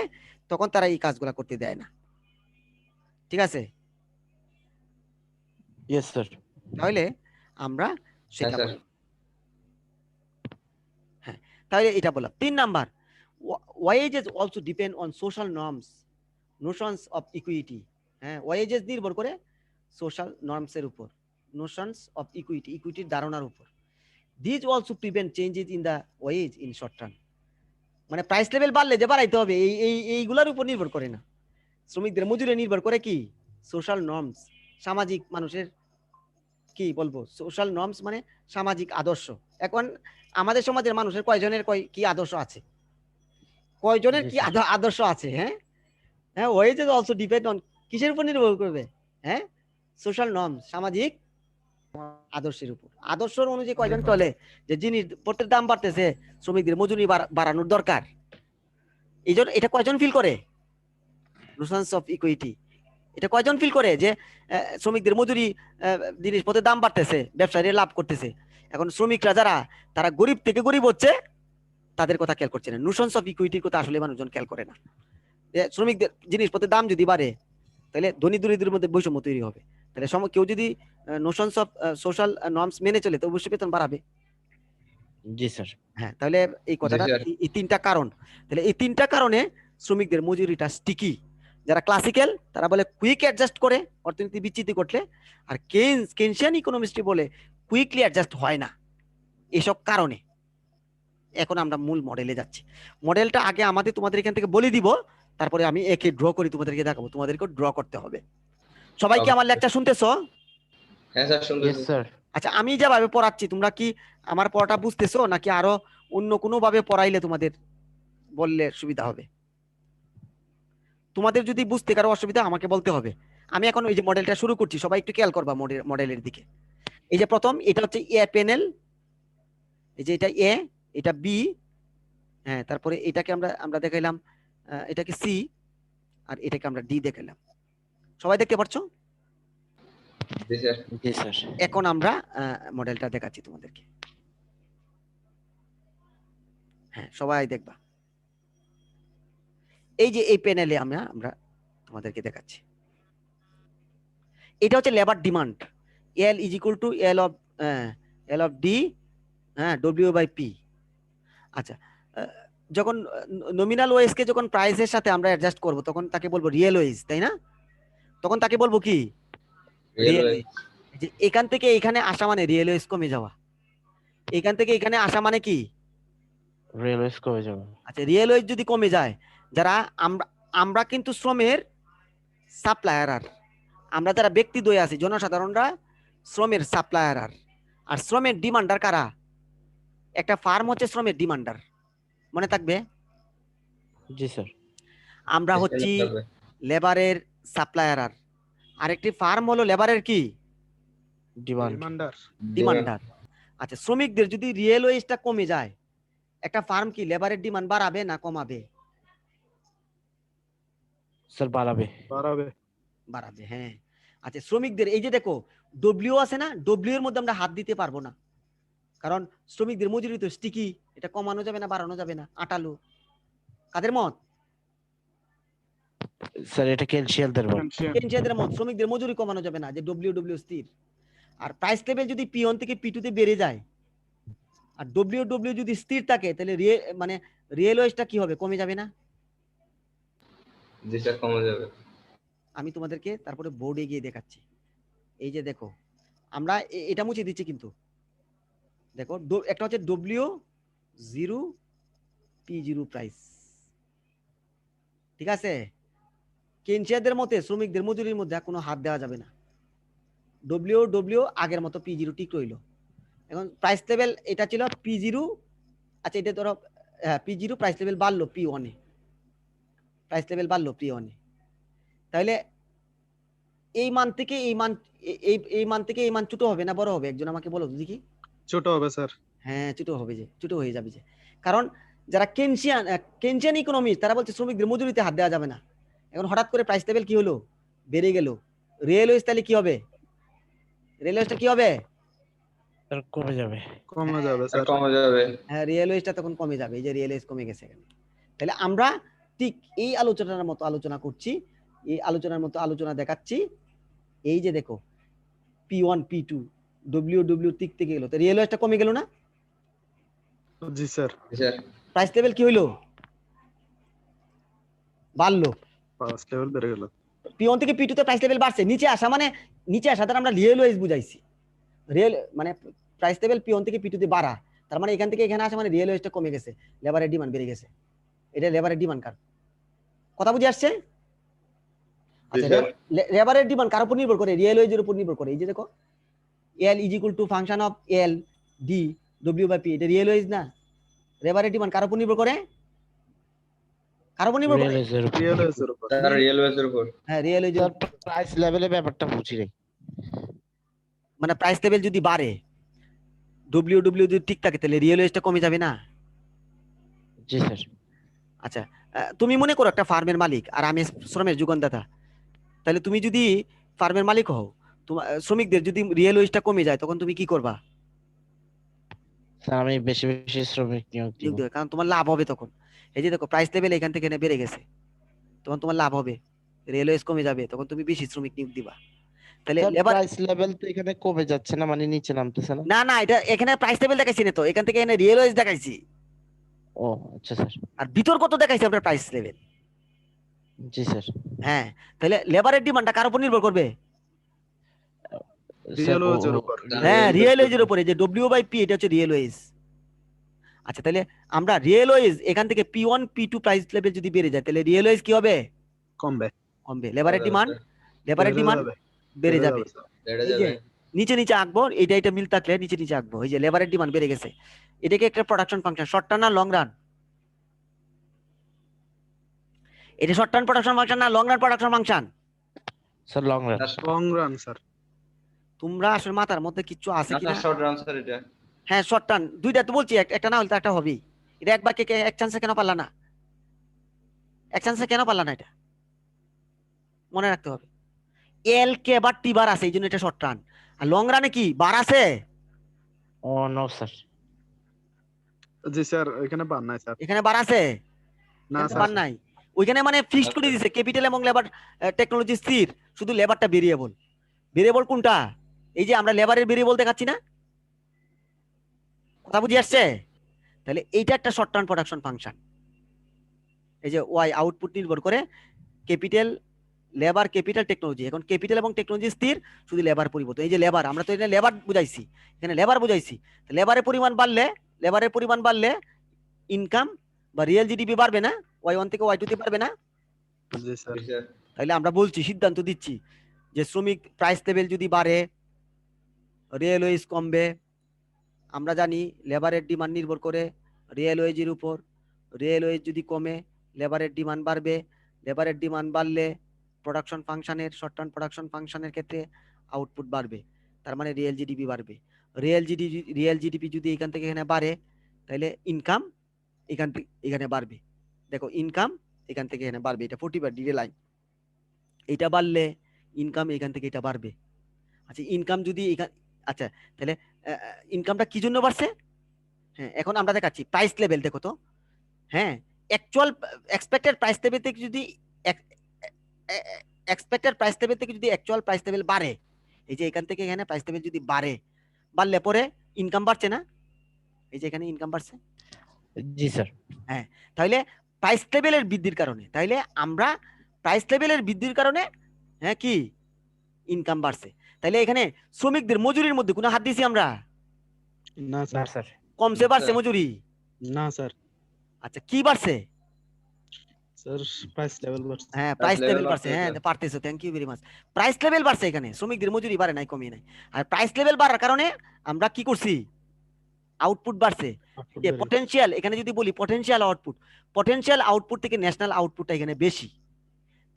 তখন তারা এই কাজগুলা করতে দেয় না। ঠিক আছে? Yes sir. তাহলে আমরা সেটা স্যার। বললাম। হ্যাঁ, তাহলে এটা বললাম। 3 number, wages also depend on social norms, notions of equity. হ্যাঁ, ওয়েজেস নির্ভর করে সোশ্যাল নর্মস এর উপর, নোশনস অফ ইকুইটির ধারণার উপর। This also prevent changes in the wage in short term, মানে প্রাইস লেভেল বাড়লে যে বাড়াইতে হবে এইগুলোর উপর নির্ভর করে না। শ্রমিকদের মজুরি নির্ভর করে কি সোশ্যাল নর্মস, সামাজিক মানুষের কি বলবো, সোশ্যাল নর্মস মানে সামাজিক আদর্শ। এখন আমাদের সমাজের মানুষের কয়জনের কি আদর্শ আছে, কয়জনের কি আদর্শ আছে? হ্যাঁ হ্যাঁ, ওয়েজেস অলসো ডিপেন্ড অন, কিসের উপর নির্ভর করবে? হ্যাঁ, সোশ্যাল নর্মস, সামাজিক আদর্শের উপর। আদর্শের অনুযায়ী কয়জন চলে যে জিনিসপত্রের দাম বাড়তেছে, শ্রমিকদের মজুরি বাড়ানোর দরকার, এই জন্য এটা কয়জন ফিল করে? নোশনস অফ ইকুইটি এটা কয়জন ফিল করে যে শ্রমিকদের মজুরি, জিনিসপত্রের দাম বাড়তেছে, ব্যবসায়ীরা লাভ করতেছে। এখন শ্রমিকরা যারা তারা গরিব থেকে গরিব হচ্ছে, তাদের কথা খেয়াল করছে না। নোশনস অফ ইকুইটির কথা আসলে মানুষজন খেয়াল করে না। যে শ্রমিকদের জিনিসপত্রের দাম যদি বাড়ে, তাহলে ধনী দরিদ্রের মধ্যে বৈষম্য তৈরি হবে। তাহলে কেউ যদি নোশনস অফ সোশ্যাল নর্মস মেনে চলে, তো অবশ্যই বেতন বাড়াবে। জি স্যার। হ্যাঁ, তাহলে এই কথাটা, স্যার। এই তিনটা কারণ, তাহলে এই তিনটা কারণে শ্রমিকদের মজুরিটা স্টিকি। যারা ক্লাসিক্যাল তারা বলে কুইক অ্যাডজাস্ট করে অর্থনীতি বিচ্যুতি ঘটলে, আর কেনসিয়ান ইকোনমিস্ট বলে কুইকলি অ্যাডজাস্ট হয় না। এসব কারণে এখন আমরা মূল মডেলে যাচ্ছি। মডেলটা আগে তোমাদের এখান থেকে বলে দিব, তারপরে আমি একে ড্র করি তোমাদেরকে দেখাবো, তোমাদেরকে ড্র করতে হবে। সবাই কি আমার লেকচার শুনতেছো? হ্যাঁ স্যার, ইয়েস শুনতেছি। স্যার। আচ্ছা, আমি যেভাবে পড়াচ্ছি তোমরা কি আমার পড়াটা বুঝতেছো, নাকি আরো অন্য কোনো ভাবে পড়াইলে তোমাদের বললে সুবিধা হবে? তোমাদের যদি বুঝতে কারো অসুবিধা আমাকে বলতে হবে। আমি এখন এই যে মডেলটা শুরু করছি, সবাই একটু খেয়াল করবা মডেলের দিকে। এই যে প্রথম এটা হচ্ছে এ প্যানেল, এই যে এটা এ, এটা বি, হ্যাঁ, তারপরে এটাকে আমরা দেখাইলাম, এটাকে সি, আর এটাকে আমরা ডি দেখাইলাম। সবাই দেখতে পাচ্ছ? জি স্যার। জি স্যার। এখন আমরা মডেলটা দেখাচ্ছি তোমাদেরকে। হ্যাঁ, সবাই দেখবা। এই যে এই প্যানেলে আমরা তোমাদেরকে দেখাচ্ছি। এটা হচ্ছে labour demand, L is equal two L of D, হ্যাঁ, ডব্লিউ বাই পি। আচ্ছা, যখন নমিনাল ওয়েজ কে যখন প্রাইসের সাথে আমরা অ্যাডজাস্ট করব, তখন তাকে বলবো রিয়েল ওয়েজ, তাই না? তখন তাকে বলবো কি? Real wage. যে এখান থেকে এখানে আসা মানে রিয়েল ওয়েজ কমে যাওয়া, এখান থেকে এখানে আসা মানে কি? রেলওয়েজ কমে যাবে। আচ্ছা, রিয়েল ওয়েজ যদি কমে যায়, যারা আমরা কিন্তু শ্রমের সাপ্লায়ার, আমরা যারা ব্যক্তি দ্বয় আছি, জনসাধারণরা শ্রমের সাপ্লায়ার, আর শ্রমের ডিমান্ডার কারা? একটা ফার্ম হচ্ছে শ্রমের ডিমান্ডার, মনে থাকবে। জি স্যার। আমরা হচ্ছি লেবারের সাপ্লায়ার, আর একটি ফার্ম হলো লেবারের কি? ডিমান্ডার। আচ্ছা, শ্রমিকদের যদি রিয়েল ওয়েজটা কমে যায়, একটা ফার্ম কি লেবারের ডিমান্ড বাড়াবে না কমাবে? স্যার বাড়াবে। বাড়াবে, হ্যাঁ। আচ্ছা, শ্রমিকদের এই যে দেখো ডব্লিউ আছে না, ডব্লিউ এর মধ্যে আমরা হাত দিতে পারবো না, কারণ শ্রমিকদের মজুরি তো স্টিকি, এটা কমানো যাবে না বাড়ানো যাবে না, আটালো। কাদের মত? স্যার এটা কেনশিয়ালদের মত। কেনশিয়ালদের মত। শ্রমিকদের মজুরি কমানো যাবে না, যে ডব্লিউ স্থির। আর প্রাইস লেভেল যদি পি1 থেকে পি2 তে বেড়ে যায়, আর ডব্লিউ যদি স্থির থাকে, তাহলে মানে রিয়েল ওয়েজটা কি হবে? কমে যাবে না? জি স্যার, কমে যাবে। আমি তোমাদেরকে তারপরে বোর্ডে গিয়ে দেখাচ্ছি। এই যে দেখো, আমরা এটা মুছে দিচ্ছি, কিন্তু দেখো একটা হচ্ছে W0 P0 প্রাইস, ঠিক আছে? কেনশিয়ালদের মতে শ্রমিকদের মজুরির মধ্যে কোনো হাত দেওয়া যাবে না। ডব্লিউ আগের মতো P0 ঠিক রইল। এখন প্রাইস লেভেল এটা ছিল P0, আচ্ছা এটা ধরো P0, প্রাইস লেভেল বাড়লো P1 এ, প্রাইস লেভেল বাড়লো P1 এ। তাহলে এই মান থেকে এই মান, এই মান থেকে এই মান ছোট হবে না বড় হবে? একজন আমাকে বলো দেখি। ছোট হবে স্যার। হ্যাঁ, ছোট হবে, যে ছোট হয়ে যাবে, যে কারণ যারা কেনশিয়ান ইকোনমি, তারা বলছে শ্রমিকদের মজুরিতে হাত দেওয়া যাবে না। এখন হঠাৎ করে প্রাইস লেভেল কি হলো? বেড়ে গেল। রিয়েল ওয়েজ তাহলে কি হবে? রিয়েল ওয়েজটা কি হবে? স্যার কমে যাবে। কমে যাবে স্যার। কমে যাবে। হ্যাঁ, রিয়েল ওয়েজটা তখন কমে যাবে। এই যে রিয়েল ওয়েজ কমে গেছে এখানে। তাহলে আমরা ঠিক এই আলোচনার মতো আলোচনা করছি, এই আলোচনার মতো আলোচনা দেখাচ্ছি। এই যে দেখো P1 P2 ডব্লিউ টিক থেকে গেল, তো রিয়েল ওয়েজটা কমে গেল না? জি স্যার। জি স্যার। প্রাইস লেভেল কি হইলো? বাড়লো। ফার্স্ট লেভেল বেড়ে গেল। P1 থেকে P2 তে প্রাইস লেভেল বাড়ছে, নিচে আসা মানে নিচে আসা দ্বারা আমরা রিয়েল ওয়েজ বুঝাইছি। রিয়েল মানে প্রাইস লেভেল P1 থেকে P2 তে বাড়া, তার মানে এখান থেকে এখানে আসা মানে রিয়েল ওয়েজটা কমে গেছে, লেবারের ডিমান্ড বেড়ে গেছে। এটা লেবারের ডিমান্ড কার কথা বুঝে আসছে? আচ্ছা, লেবারের ডিমান্ড কার উপর নির্ভর করে? রিয়েল ওয়েজের উপর নির্ভর করে। এই যে দেখো L is equal to function of L D W by P, এটা রিয়েল ওয়েজ না? লেবারের ডিমান্ড কার উপর নির্ভর করে? কার উপর নির্ভর করে? রিয়েল ওয়েজের উপর। স্যার রিয়েল ওয়েজের উপর। হ্যাঁ, রিয়েল ওয়েজ। স্যার প্রাইস লেভেলে ব্যাপারটা বুঝি নাই। মানে প্রাইস লেভেল যদি বাড়ে, ডব্লিউ যদি ঠিক থাকে, তাহলে রিয়েল ওয়েজটা কমে যাবে না? জি স্যার। আচ্ছা, তুমি মনে করো একটা ফার্মের মালিক আর আমি শ্রমের যোগানদাতা, তাহলে তুমি যদি ফার্মের মালিক হও, তোমার শ্রমিকদের যদি রিয়েল ওয়েজটা কমে যায়, তখন তুমি কি করবা? স্যার আমি বেশি বেশি শ্রমিক নিয়োগ দিব। নিয়োগ দেবে, কারণ তোমার লাভ হবে তখন। এই যে দেখো প্রাইস লেভেল এখান থেকে এনে বেড়ে গেছে, তখন তোমার লাভ হবে। রিয়েল ওয়েজ কমে যাবে, তখন তুমি বেশি শ্রমিক নিয়োগ দিবা। তাহলে স্যার লেবার, প্রাইস লেভেল তো এখানে কমে যাচ্ছে না, মানে নিচে নামতেছে না। না না, এটা এখানে প্রাইস লেভেল দেখাইছি না তো, এখান থেকে এনে রিয়েল ওয়েজ দেখাইছি। ও আচ্ছা স্যার। আর বিতর্ক তো দেখাইছি আমরা প্রাইস লেভেল। জি স্যার। হ্যাঁ, তাহলে লেবারের ডিমান্ডটা কার উপর নির্ভর করবে? স্যার রিয়েল ওয়েজের উপর। হ্যাঁ, Real রিয়েল wage ওয়েজের উপরে, যে ডব্লিউ বাই পি, এটা হচ্ছে রিয়েল ওয়েজ। আচ্ছা, তাহলে আমরা রিয়েল ওয়েজ এখান থেকে P1 P2 প্রাইস লেভেল যদি বেড়ে যায়, তাহলে রিয়েল ওয়েজ কি হবে? কমবে। কমবে। লেবারের বেড়ে ডিমান্ড, যাবে, লেবারের বেড়ে ডিমান্ড যাবে। বেড়ে বেড়ে যাবে। স্যার। বেড়ে এই যে যাবে। নিচে নিচে আঁকবো, এটা মিল থাকলে নিচে নিচে আঁকবো। এই যে লেবারের ডিমান্ড বেড়ে গেছে, এটাকে একটা প্রোডাকশন ফাংশন, শর্ট টার্ম না লং রান? এটা শর্ট টার্ম প্রোডাকশন ফাংশন না long run production function? Sir long run. Long run sir. তোমরা আসলে মাথার মধ্যে কিছু আছে না কিনা? স্যার, শর্ট রান স্যার এটা। হ্যাঁ, শর্ট টার্ম, দুইটা তো বলছি, একটা না হলে তো একটা হবেই। এটা একবার এক চান্সে কেন পারলা না? এক চান্সে কেন পারলা না? এটা মনে রাখতে হবে। এল কে বার টি বার আছে, এই জন্য এটা শর্ট রান। আর লং রানে কি বার আছে? ও নো স্যার। জি স্যার, এখানে বান নাই স্যার। এখানে বার আছে? না এখানে স্যার। বার নাই। ওইখানে মানে ফিক্সড করে আচ্ছা। দিছে ক্যাপিটাল এবং লেবার টেকনোলজি স্থির, শুধু লেবারটা ভেরিয়েবল। ভেরিয়েবল কোনটা? এই যে আমরা লেবারের ভেরিয়েবল দেখাচ্ছি না, কথা বুঝে আসছে? তাহলে এইটা একটা শর্ট টার্ম প্রোডাকশন ফাংশন। এই যে ওয়াই আউটপুট নির্ভর করে ক্যাপিটাল, লেবার, ক্যাপিটাল, টেকনোলজি। এখন ক্যাপিটাল এবং টেকনোলজি স্থির, শুধু লেবার পরিবর্তন। এই যে লেবার, আমরা তো এখানে লেবার বুঝাইছি, এখানে লেবার বুঝাইছি। লেবারের পরিমাণ বাড়লে, লেবারের পরিমাণ বাড়লে ইনকাম বা রিয়েল জিডিপি বাড়বে না? Y1 থেকে Y2 তে বাড়বে না? জি স্যার। জি স্যার। তাহলে আমরা বলছি, সিদ্ধান্ত দিচ্ছি যে শ্রমিক প্রাইস লেভেল যদি বাড়ে, রিয়েল ওয়েজ কমবে। আমরা জানি লেবারের ডিমান্ড নির্ভর করে রিয়েল ওয়েজের উপর। রিয়েল ওয়েজ যদি কমে, লেবারের ডিমান্ড বাড়বে। লেবারের ডিমান্ড বাড়লে প্রোডাকশন ফাংশনের, শর্ট টার্ম প্রোডাকশন ফাংশনের ক্ষেত্রে আউটপুট বাড়বে, তার মানে রিয়েল জিডিপি বাড়বে। রিয়েল জিডিপি যদি এখান থেকে এখানে বাড়ে, তাহলে ইনকাম এখান থেকে এখানে বাড়বে। দেখো ইনকাম এখান থেকে এখানে বাড়বে, এটা 40 ডিগ্রি লাইন। এটা বাড়লে ইনকাম এখান থেকে এটা বাড়বে। আচ্ছা, ইনকাম যদি এখান, আচ্ছা তাহলে ইনকামটা কি জন্য বাড়ছে? হ্যাঁ, এখন আমরা দেখাচ্ছি প্রাইস লেভেল, দেখো তো। হ্যাঁ, অ্যাকচুয়াল এক্সপেক্টেড প্রাইস লেভেল থেকে যদি এক্সপেক্টেড প্রাইস লেভেল থেকে যদি অ্যাকচুয়াল প্রাইস লেভেল বাড়ে, এই যে এখান থেকে এখানে প্রাইস লেভেল যদি বাড়ে, বাড়লে পরে ইনকাম বাড়ছে না? এই যে এখানে ইনকাম বাড়ছে। জি স্যার। হ্যাঁ, তাহলে প্রাইস লেভেলের বৃদ্ধির কারণে, তাইলে আমরা প্রাইস লেভেলের বৃদ্ধির কারণে, হ্যাঁ কি ইনকাম বাড়ছে। তাইলে এখানে শ্রমিকদের মজুরির মধ্যে কোনো হাত দিছি আমরা? না না স্যার। স্যার। কমছে বাড়ছে মজুরি? না স্যার। আচ্ছা, কি বাড়ছে? স্যার প্রাইস লেভেল বাড়ছে। হ্যাঁ, প্রাইস level লেভেল বাড়ছে। বাড়ছে হ্যাঁ, এটা। পারতেছো, thank you very much. Price level বাড়ছে, এখানে শ্রমিকদের মজুরি বাড়ে নাই, কমিয়ে নাই। আর প্রাইস লেভেল বাড়ার কারণে আমরা কি করছি? আউটপুট বাড়ছে। যে পটেনশিয়াল, এখানে যদি বলি পটেনশিয়াল আউটপুট, পটেনশিয়াল আউটপুট থেকে ন্যাশনাল আউটপুটটা এখানে বেশি।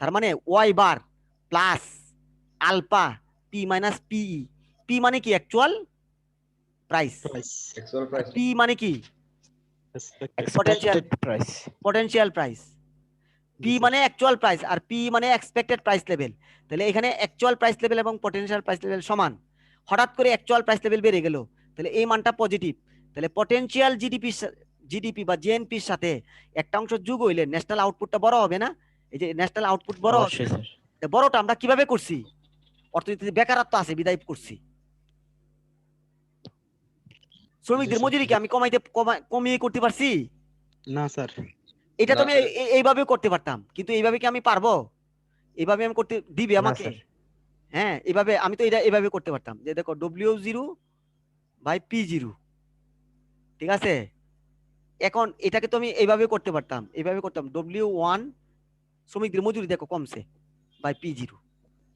তার মানে Y bar plus alpha P minus P E. P মানে কি? Actual price. Price. Actual price. P মানে কি? Expected price. Potential price. P মানে অ্যাকচুয়াল প্রাইস, আর পি মানে এক্সপেক্টেড প্রাইস লেভেল। তাহলে এখানে অ্যাকচুয়াল প্রাইস লেভেল এবং পটেনশিয়াল প্রাইস লেভেল সমান। হঠাৎ করে অ্যাকচুয়াল প্রাইস লেভেল বেড়ে গেল, তাহলে এই মানটা পজিটিভ। তাহলে পটেনশিয়াল জিডিপি বা জিএনপির সাথে একটা অংশ যোগ হইলে ন্যাশনাল আউটপুটটা বড় হবে না? এই যে ন্যাশনাল আউটপুট বড় হবে। অবশ্যই স্যার। তা বড়টা আমরা কিভাবে করছি? অর্থনীতিতে বেকারত্ব আছে বিদায় করছি। শ্রমিকদের মজুরি কি আমি কমিয়ে করতে পারছি? না স্যার। এটা তো না, আমি স্যার। এইভাবে করতে পারতাম, কিন্তু এইভাবে কি আমি পারবো? এইভাবে আমি করতে দিবে না আমাকে? স্যার। হ্যাঁ, এইভাবে আমি তো এটা এইভাবে করতে পারতাম, যে দেখো W0 বাই P0, ঠিক আছে? এখন এটাকে তো আমি এইভাবে করতে পারতাম, এইভাবে করতাম W1 শ্রমিকদের মজুরি দেখো কমছে বাই P0।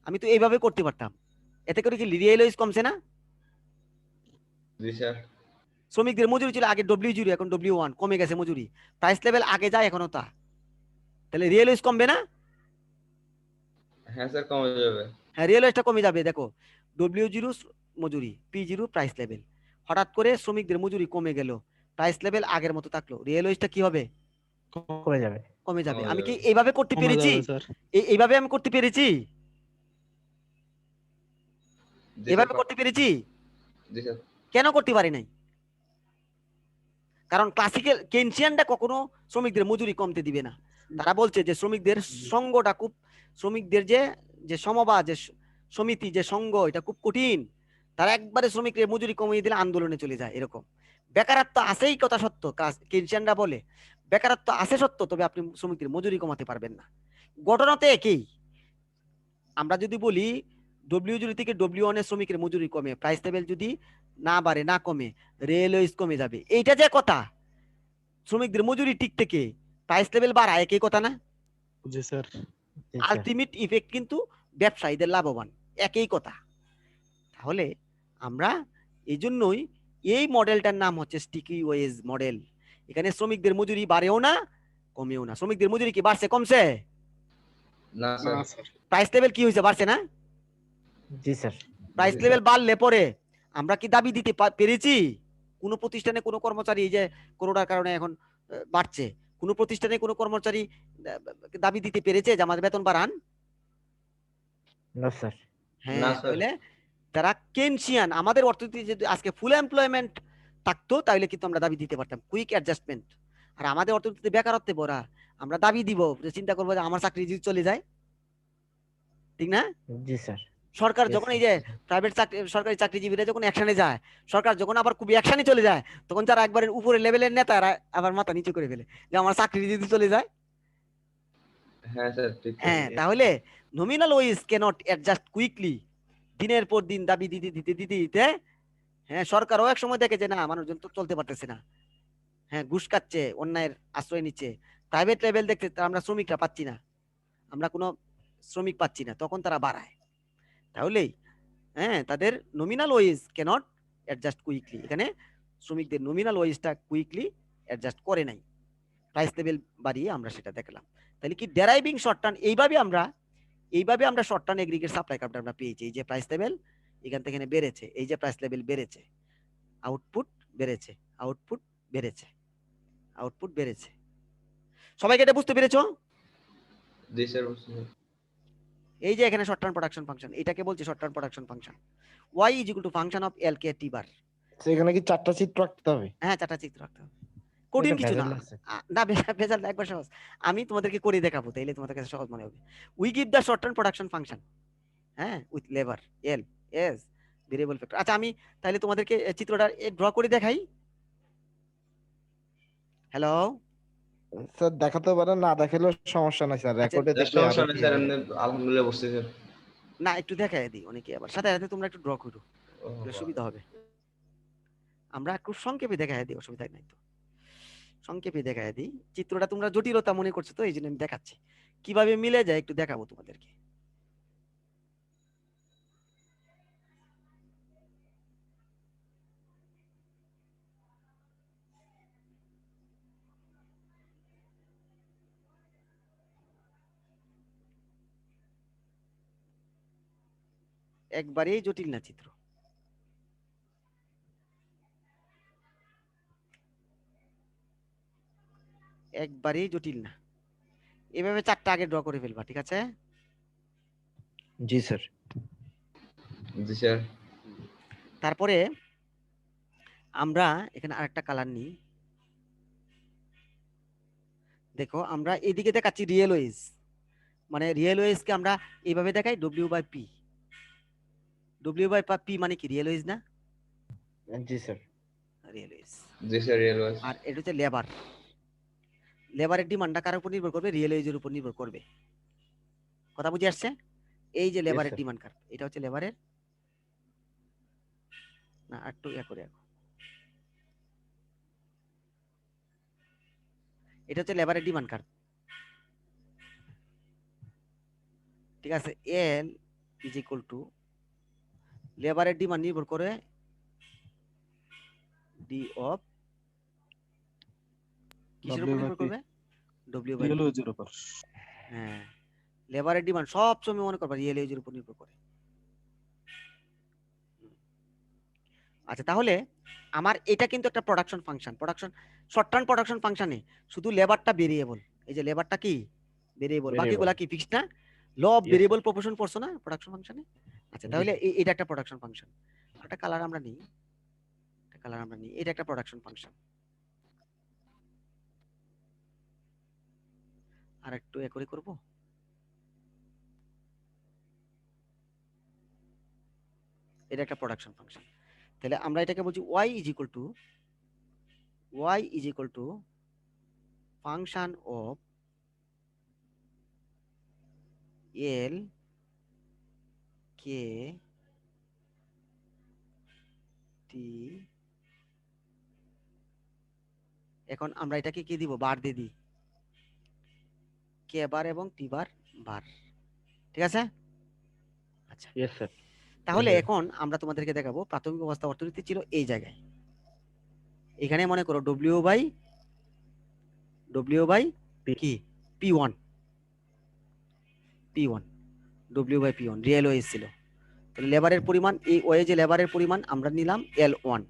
আমি তো এইভাবে করতে পারতাম। এতে করে কি রিয়েল ওয়েজ কমছে না? জি স্যার। শ্রমিকদের মজুরি ছিল আগে W0, এখন W1, কমে গেছে মজুরি। প্রাইস লেভেল আগে যায়, এখনো তা। তাহলে রিয়েল ওয়েজ কমবে না? হ্যাঁ স্যার, কমে যাবে। হ্যাঁ, রিয়েল ওয়েজটা কমে যাবে। দেখো W0 মজুরি, P0 প্রাইস লেভেল। হঠাৎ করে শ্রমিকদের মজুরি কমে গেল, প্রাইস লেভেল আগের মতো থাকলো, রিয়েল ওয়েজটা কি হবে? কমে যাবে। কমে যাবে। কমে আমি কি যাবে। এইভাবে করতে কমে পেরেছি? যাবে স্যার। এইভাবে আমি করতে পেরেছি? জি এভাবে স্যার। করতে পেরেছি? জি স্যার। কেন করতে পারি নাই? কারণ ক্লাসিক্যাল কেনসিয়ানটা কখনো শ্রমিকদের মজুরি কমতে দিবে না। তারা বলছে যে শ্রমিকদের সঙ্গটা খুব, শ্রমিকদের যে যে সমবায়, যে সমিতি, যে সংঘ, এটা খুব কঠিন। তারা একবারে শ্রমিকদের মজুরি কমিয়ে দিলে আন্দোলনে চলে যায় এরকম। বেকারত্ব আছেই, কথা সত্য, কেনসিয়ানরা বলে বেকারত্ব আছে সত্য, তবে আপনি শ্রমিকদের মজুরি কমাতে পারবেন না। ঘটনাতে একই। আমরা যদি বলি W0 থেকে W1 এর শ্রমিকের মজুরি কমে, প্রাইস লেভেল যদি না বাড়ে না কমে, রেলওয়েজ কমে যাবে, এইটা যে কথা। শ্রমিকদের মজুরি ঠিক থেকে প্রাইস লেভেল বাড়ায়, একই কথা না? জি স্যার। জি স্যার। আলটিমেট ইফেক্ট কিন্তু ব্যবসায়ীদের লাভবান, একই কথা। তাহলে আমরা এই জন্যই এই মডেলটার নাম হচ্ছে স্টিকি ওয়েজ মডেল। এখানে শ্রমিকদের মজুরি বাড়েও না কমেও না। শ্রমিকদের মজুরি কি বাড়ছে কমছে? না না স্যার। স্যার। প্রাইস লেভেল কি হয়েছে, বাড়ছে না? জি স্যার। প্রাইস জি লেভেল স্যার। বাড়লে পরে আমরা কি দাবি দিতে পেরেছি? কোনো প্রতিষ্ঠানে কোনো কর্মচারী এই যে করোনার কারণে এখন বাড়ছে, কোনো প্রতিষ্ঠানে কোনো কর্মচারী দাবি দিতে পেরেছে যে আমাদের বেতন বাড়ান? না স্যার। হ্যাঁ, না স্যার। তাহলে তারা কেনসিয়ান। আমাদের অর্থনীতি যদি আজকে ফুল এমপ্লয়মেন্ট থাকতো তাহলে কিন্তু আমরা দাবি দিতে পারতাম, কুইক অ্যাডজাস্টমেন্ট। আর আমাদের অর্থনীতি বেকারত্বে ভরা, আমরা দাবি দিব, যে চিন্তা করবো যে আমার চাকরি যদি চলে যায়, ঠিক না? জি স্যার। সরকার Yes, যখন sir. এই যে প্রাইভেট চাকরি, সরকারি চাকরিজীবীরা যখন অ্যাকশনে যায়, সরকার যখন আবার খুবই অ্যাকশনে চলে যায়, তখন যারা একবারে উপরে লেভেলের নেতারা আবার মাথা নিচু করে ফেলে যে আমার চাকরি যদি চলে যায়। হ্যাঁ স্যার, ঠিক হ্যাঁ, আছে। তাহলে nominal wage cannot adjust quickly. দিনের পর দিন দাবি দিতে দিতে দিতে দিতে, হ্যাঁ, সরকারও এক সময় দেখে যে না, মানুষজন তো চলতে পারতেছে না, হ্যাঁ, ঘুষ খাচ্ছে, অন্যায়ের আশ্রয় নিচ্ছে, প্রাইভেট লেভেল দেখতে আমরা শ্রমিকরা পাচ্ছি না, আমরা কোনো শ্রমিক পাচ্ছি না, তখন তারা বাড়ায়। তাহলেই হ্যাঁ, তাদের nominal wage cannot adjust quickly. এখানে শ্রমিকদের নমিনাল ওয়েজটা কুইকলি অ্যাডজাস্ট করে নাই, প্রাইস লেভেল বাড়িয়ে আমরা সেটা দেখলাম। তাহলে কি ডেরাইভিং শর্ট টার্ম, এইভাবে আমরা শর্ট টার্ম এগ্রিগেট সাপ্লাই কার্ভটা আমরা পেয়েছি। এই যে প্রাইস লেভেল এখান থেকে বেড়েছে, এই যে প্রাইস লেভেল বেড়েছে, আউটপুট বেড়েছে, আউটপুট বেড়েছে, আউটপুট বেড়েছে। সবাইকে এটা বুঝতে পেরেছো? জি স্যার, বুঝতে পারছি। এই যে এখানে শর্ট টার্ম প্রোডাকশন ফাংশন, এটাকে বলছে short term production function. y is equal to function of L K T bar. সেখানে কি 4টা চিত্র রাখতে হবে? হ্যাঁ, 4টা চিত্র রাখতে হবে, কঠিন এটা কিছু না। ভেজাল আছে। না, ভেজাল না, একবার সহজ। আমি তোমাদেরকে করে দেখাবো, তাইলে তোমাদের কাছে সহজ মনে হবে। We give the short term production function, হ্যাঁ, with labour L as variable factor. আচ্ছা, আমি তাহলে তোমাদেরকে চিত্রটা ড্র করে দেখাই। হ্যালো, স্যার দেখাতে পারেন, না দেখালেও সমস্যা নাই স্যার, আচ্ছা, রেকর্ডে দেখলে সমস্যা আরো নেই clear স্যার, হবে। এমনি আলহামদুলিল্লাহ বুঝছি স্যার। না, একটু দেখাই দিই, অনেকে আবার সাথে সাথে তোমরা একটু ড্র করো, ও তাহলে সুবিধা হবে। আমরা একটু সংক্ষেপে দেখাই দিই, অসুবিধা নাই তো। সংক্ষেপে দেখাই দিই চিত্রটা, তোমরা জটিলতা মনে করছো তো, এই জন্য আমি দেখাচ্ছি কিভাবে মিলে যায়, একটু দেখাবো তোমাদেরকে। একবারেই জটিল না চিত্র, একবারেই জটিল না। এভাবে 4টা আগে ড্র করে ফেলবা, ঠিক আছে? জি স্যার। জি স্যার। তারপরে আমরা এখানে আরেকটা কালার নিই। দেখো, আমরা এদিকে দেখাচ্ছি রিয়েল ওয়েজ, মানে রিয়েল ওয়েজ কে আমরা এইভাবে দেখাই W by P. W by P মানে কি, রিয়েল ওয়েজ না? জি স্যার। Real wage. জি স্যার, রিয়েল ওয়াইজ। আর এটা হচ্ছে লেবার। লেবারের ডিমান্ডটা কার উপর নির্ভর করবে? রিয়েল ওয়েজের উপর নির্ভর করবে। কথা বুঝে আসছে? এই যে লেবারের স্যার। ডিমান্ড কার্ভ, এটা হচ্ছে লেবারের, না একটু ইয়া করে রাখো, এটা হচ্ছে লেবারের ডিমান্ড কার্ভ, ঠিক আছে? এল ইজ ইকুয়াল টু লেবারের ডিমান্ড নির্ভর করে ডি অফ, কিসের উপর নির্ভর করবে? ডব্লিউ বাই রিয়েল ওয়েজের উপর। হ্যাঁ, লেবারের ডিমান্ড সব সময় মনে করবা রিয়েল ওয়েজের উপর নির্ভর করে। আচ্ছা, তাহলে আমার এটা কিন্তু একটা production function, short term production ফাংশনে শুধু লেবারটা ভেরিয়েবল। এই যে লেবারটা কি ভেরিয়েবল, Variable. বাকিগুলা কি ফিক্সড না? Law of Yes, variable proportion পড়ছো না প্রোডাকশন ফাংশনে? আচ্ছা, জি, তাহলে sir. এটা একটা প্রোডাকশন ফাংশন। একটা কালার আমরা নিই, এটা একটা প্রোডাকশন ফাংশন। আর একটু এ করে করব, এটা একটা প্রোডাকশন ফাংশন। তাহলে আমরা এটাকে বলছি y is equal to function of l k t। এখন আমরা এটাকে কি দিব, বার দিয়ে দিই, কে বার এবং টি বার বার, ঠিক আছে? আচ্ছা, Yes, sir. তাহলে sir. এখন আমরা তোমাদেরকে দেখাবো প্রাথমিক অবস্থা অর্থনীতি ছিল এই জায়গায়। এখানে মনে করো ডব্লিউ বাই কি P1 রিয়েল ওয়েজ ছিল। তাহলে লেবারের পরিমাণ, এই ওয়েজে লেবারের পরিমাণ আমরা নিলাম L1,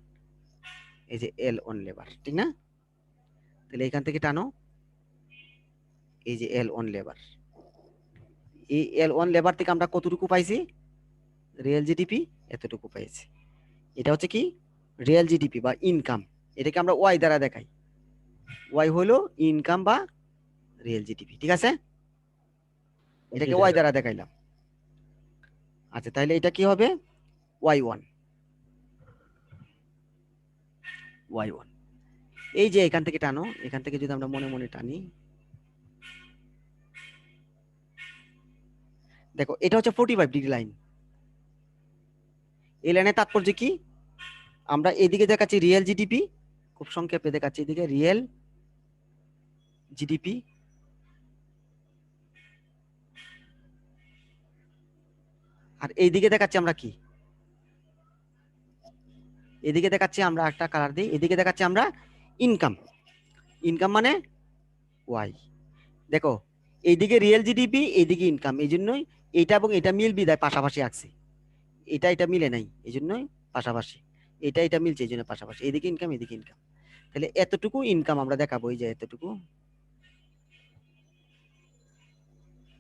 এই যে L1 লেবার, ঠিক না? তাহলে এখান থেকে টানো, এই যে L1 লেবার, এই L1 লেবার থেকে আমরা কতটুকু পাইছি, রিয়েল জিডিপি এতটুকু পাইছি। এটা হচ্ছে কি রিয়েল জিডিপি বা ইনকাম, এটাকে আমরা ওয়াই দ্বারা দেখাই। ওয়াই হলো ইনকাম বা রিয়েল জিডিপি, ঠিক আছে? এটাকে জি, ওয়াই sir. দ্বারা দেখাইলাম। আচ্ছা, তাহলে এটা কি হবে, y1। এই যে এখান থেকে টানো, এখান থেকে যদি আমরা মনে মনে টানি, দেখো এটা হচ্ছে 45 ডিগ্রি লাইন। এই লাইনের তাৎপর্য কি, আমরা এদিকে দেখাচ্ছি রিয়েল জিডিপি, খুব সংক্ষেপে দেখাচ্ছি এদিকে রিয়েল জিডিপি, আর এইদিকে দেখাচ্ছি আমরা কি, এদিকে দেখাচ্ছি আমরা একটা কালার দিই, এদিকে দেখাচ্ছি আমরা ইনকাম। মানে ওয়াই। দেখো এইদিকে রিয়েল জিডিপি, এইদিকে ইনকাম, এই জন্যই এটা এবং এটা মিল বিদায় পাশাপাশি আঁকছি। এটা মিলে নাই, এই জন্যই পাশাপাশি। এটা মিলছে, এই জন্য পাশাপাশি। এদিকে ইনকাম, এদিকে ইনকাম। তাহলে এতটুকু ইনকাম আমরা দেখাবো, এই যে এতটুকু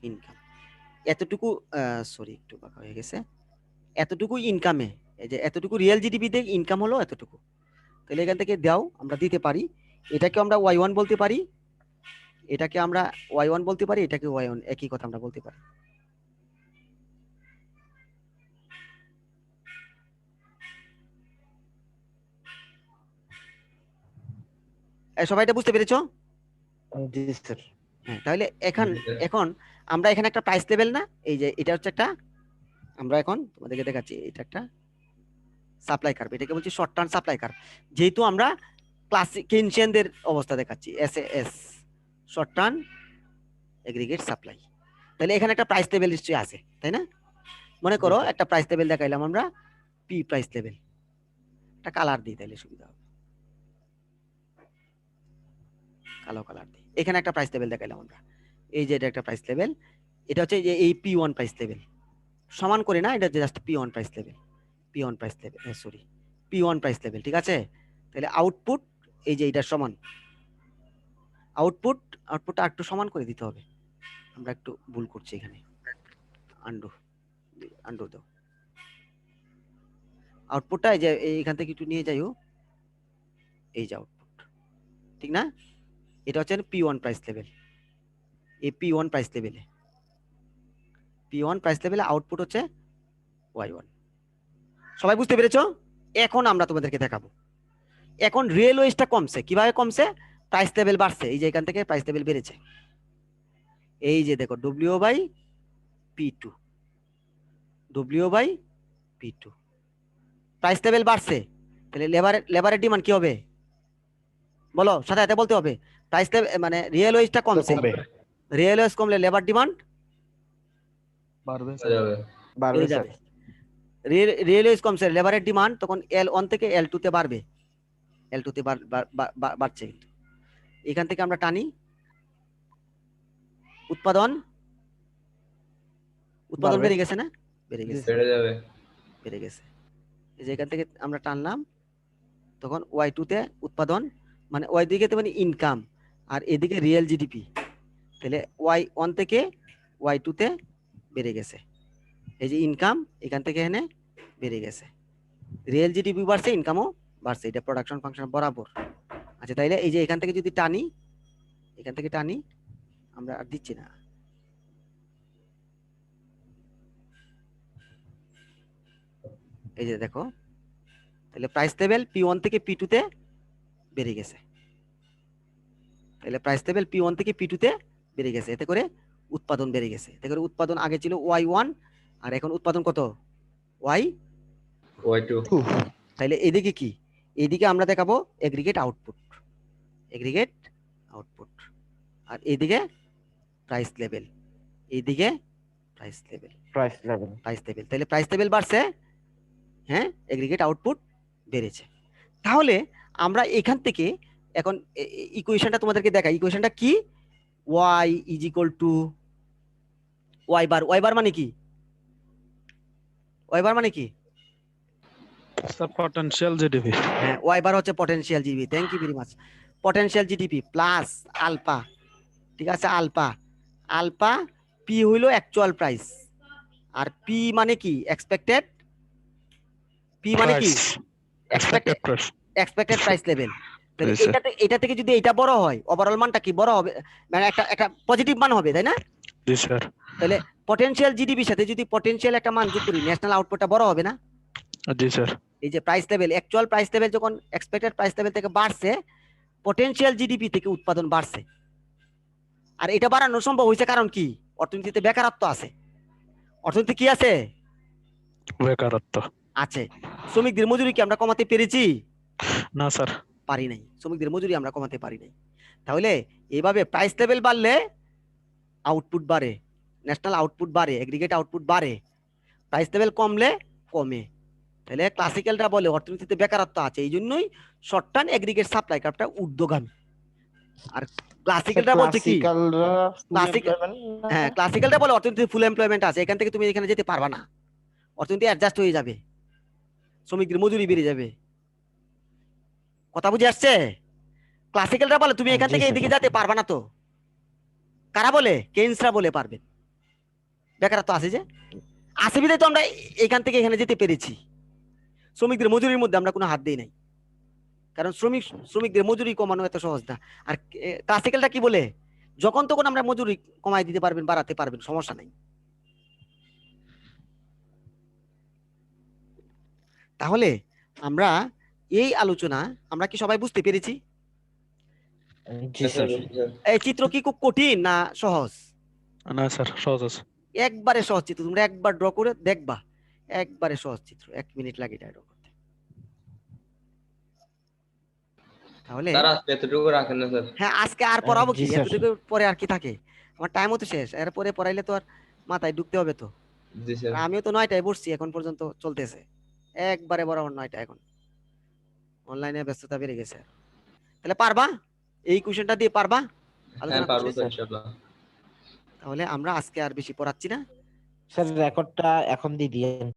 ইনকাম, এতটুকু সরি একটু বাঁকা হয়ে গেছে, এতটুকু ইনকামে, এই যে এতটুকু রিয়েল জিডিপিতে ইনকাম হলো এতটুকু। তাহলে এখান থেকে দাও আমরা দিতে পারি, এটাকে আমরা y1 বলতে পারি, এটাকে আমরা y1 বলতে পারি, এটাকে y1, একই কথা আমরা বলতে পারি। সবাই এটা বুঝতে পেরেছো? জি, স্যার। হ্যাঁ, তাহলে এখন জি, sir. এখন আমরা এখানে একটা প্রাইস লেভেল না, এই যে এটা হচ্ছে একটা, আমরা এখন তোমাদেরকে দেখাচ্ছি এটা একটা সাপ্লাই কার্ভ, এটাকে বলছি শর্ট টার্ম সাপ্লাই কার্ভ। যেহেতু আমরা ক্লাসিক কেনশিয়ানদের অবস্থা দেখাচ্ছি, SAS short term aggregate supply, তাহলে এখানে একটা প্রাইস লেভেল নিশ্চয়ই আছে, তাই না? মনে করো জি, স্যার। একটা প্রাইস লেভেল দেখাইলাম আমরা, পি প্রাইস লেভেল, একটা কালার দিই তাহলে সুবিধা হবে, কালো কালার দিই। এখানে একটা প্রাইস লেভেল দেখাইলাম আমরা, এই যে এটা একটা প্রাইস লেভেল, এটা হচ্ছে যে এই P1 প্রাইস লেভেল, সমান করে না, এটা just P1 price level, P1 price level, ঠিক আছে? তাহলে আউটপুট, এই যে এটা সমান আউটপুটটা একটু সমান করে দিতে হবে, আমরা একটু ভুল করছি এখানে, আন্ডু দাও আউটপুটটা, এই যে এইখান থেকে একটু নিয়ে যাইও, এই যে আউটপুট, ঠিক না? এটা হচ্ছে P1 প্রাইস লেভেল, এই P1 প্রাইস লেভেলে আউটপুট হচ্ছে y1। সবাই বুঝতে পেরেছো? এখন আমরা তোমাদেরকে দেখাবো, এখন রিয়েল ওয়েজটা কমছে, কিভাবে কমছে, প্রাইস লেভেল বাড়ছে, এই যে এখান থেকে প্রাইস লেভেল বেড়েছে, এই যে দেখো W/P2 প্রাইস লেভেল বাড়ছে, তাহলে লেবারের ডিমান্ড কি হবে বলো, সাথে সাথে বলতে হবে, প্রাইস লেভেল মানে রিয়েল ওয়েজটা কমছে, কমবে। রিয়েল ওয়েজ কমলে লেবার ডিমান্ড বাড়বে হয়ে যাবে। বাড়বে, বেড়ে স্যার। যাবে। রিয়েল ওয়েজ কমছে, লেবারের ডিমান্ড তখন L1 থেকে L2 তে বাড়বে, L2 তে বাড়ছে। কিন্তু এখান থেকে আমরা টানি, উৎপাদন বাড়বে। বেড়ে গেছে না, বেড়ে জি, গেছে, স্যার। বেড়ে যাবে। বেড়ে গেছে, এই যে এখান থেকে আমরা টানলাম, তখন ওয়াই টু তে উৎপাদন মানে ওয়াই দিকে মানে ইনকাম, আর এদিকে রিয়েল জিডিপি, তাহলে ওয়াই ওয়ান থেকে ওয়াই টু তে বেড়ে গেছে। এই যে ইনকাম এখান থেকে এখানে বেড়ে গেছে, রিয়েল জিডিপি বাড়ছে, ইনকামও বাড়ছে, এটা প্রোডাকশন ফাংশন বরাবর। আচ্ছা তাইলে এই যে এখান থেকে যদি টানি, এখান থেকে টানি, আমরা আর দিচ্ছি না, এই যে দেখো, তাহলে প্রাইস লেভেল পি ওয়ান থেকে পি টু তে বেড়ে গেছে, তাহলে প্রাইস লেভেল পি ওয়ান থেকে পি টু তে বেড়ে গেছে, এতে করে উৎপাদন বেড়ে গেছে। এতে করে উৎপাদন আগে ছিল ওয়াই ওয়ান, আর এখন উৎপাদন কত, ওয়াই Y2 তাহলে এদিকে কি, এইদিকে আমরা দেখাবো এগ্রিগেট আউটপুট, এগ্রিগেট আউটপুট, আর এইদিকে প্রাইস লেভেল, এইদিকে price level, price level. Price level, তাহলে প্রাইস লেভেল বাড়ছে, হ্যাঁ, এগ্রিগেট আউটপুট বেড়েছে। তাহলে আমরা এখান থেকে এখন ইকুয়েশনটা তোমাদেরকে দেখাই, ইকুয়েশনটা কি, y is equal to Y bar, Y bar মানে কি, ওয়াই বার মানে কি, স্যার পটেনশিয়াল জিডিপি। হ্যাঁ ওয়াই বার হচ্ছে potential GDP, thank you very much, potential GDP plus alpha, ঠিক আছে, আলফা, আলফা পি হইলো অ্যাকচুয়াল প্রাইস, আর পি মানে কি এক্সপেক্টেড, পি মানে কি এক্সপেক্টেড, এক্সপেক্টেড প্রাইস লেভেল। তাহলে Yes, sir. এটা থেকে যদি এটা বড় হয়, ওভারঅল মানটা কি বড় হবে, মানে একটা পজিটিভ মান হবে, তাই না? জি স্যার। তাহলে পটেনশিয়াল জিডিপির সাথে যদি পটেনশিয়াল একটা মান যোগ করি, ন্যাশনাল আউটপুটটা বড় হবে না? জি স্যার। এই যে price level, actual price level যখন এক্সপেক্টেড প্রাইস লেভেল থেকে বাড়ছে, পটেনশিয়াল জিডিপি থেকে উৎপাদন বাড়ছে। আর এটা বাড়ানো সম্ভব হয়েছে কারণ কি, অর্থনীতিতে বেকারত্ব আছে, অর্থনীতি কি আছে, বেকারত্ব আছে। শ্রমিকদের মজুরি কি আমরা কমাতে পেরেছি? না স্যার। পারি নাই, শ্রমিকদের মজুরি আমরা কমাতে পারি নাই। তাহলে এইভাবে প্রাইস লেভেল বাড়লে আউটপুট বাড়ে, ন্যাশনাল আউটপুট বাড়ে, এগ্রিগেট আউটপুট বাড়ে, প্রাইস লেভেল কমলে কমে। তাহলে ক্লাসিক্যালটা বলে অর্থনীতিতে বেকারত্ব আছে, এই জন্যই শর্ট টার্ম এগ্রিগেট সাপ্লাই কার্ভটা ঊর্ধ্বগামী। আর ক্লাসিক্যালটা বলছে কি, হ্যাঁ ক্লাসিক্যালটা বলে অর্থনীতিতে ফুল এমপ্লয়মেন্ট আছে, এখান থেকে তুমি এখানে যেতে পারবা না, অর্থনীতি অ্যাডজাস্ট হয়ে যাবে, শ্রমিকদের মজুরি বেড়ে যাবে। কথা বুঝে আসছে? ক্লাসিক্যালটা বলে তুমি এখান জি, থেকে স্যার। এদিকে যেতে পারবা না। তো কারা বলে? কেইনসরা বলে পারবেন, বেকারত্ব আছে যে আছে বিধায় তো আমরা এখান থেকে এখানে যেতে পেরেছি। শ্রমিকদের মজুরির মধ্যে আমরা কোনো হাত দিই নাই, কারণ শ্রমিকদের মজুরি কমানো এত সহজ না। আর ক্লাসিক্যালটা কি বলে, যখন তখন আমরা মজুরি কমাই দিতে পারবেন, বাড়াতে পারবেন, সমস্যা নাই। তাহলে আমরা এই আলোচনা আমরা কি সবাই বুঝতে পেরেছি? জি স্যার। এই চিত্র কি খুব কঠিন না সহজ? না স্যার, সহজ আছে। একবারে সহজ চিত্র, তোমরা একবার ড্র করে দেখবা, একবারে সহজ চিত্র, 1 মিনিট লাগে এটা ড্র করতে। তাহলে স্যার আজকে এতটুকু রাখেন না স্যার। হ্যাঁ আজকে আর পড়াবো কি, জি, স্যার। এতটুকু পরে আর কি থাকে, আমার টাইমও তো শেষ, এরপরে পড়াইলে তো আর মাথায় ঢুকতে হবে তো। জি স্যার। আর আমিও তো 9টায় বসছি, এখন পর্যন্ত চলতেছে, একবারে বরাবর 9টা, এখন অনলাইনে ব্যস্ততা বেড়ে গেছে। তাহলে পারবা এই কোশ্চেনটা দিয়ে পারবা হ্যাঁ আলোচনা পারবো করতে? স্যার ইনশাআল্লাহ। তাহলে আমরা আজকে আর বেশি পড়াচ্ছি না। স্যার রেকর্ডটা এখন দিয়ে দিয়েন।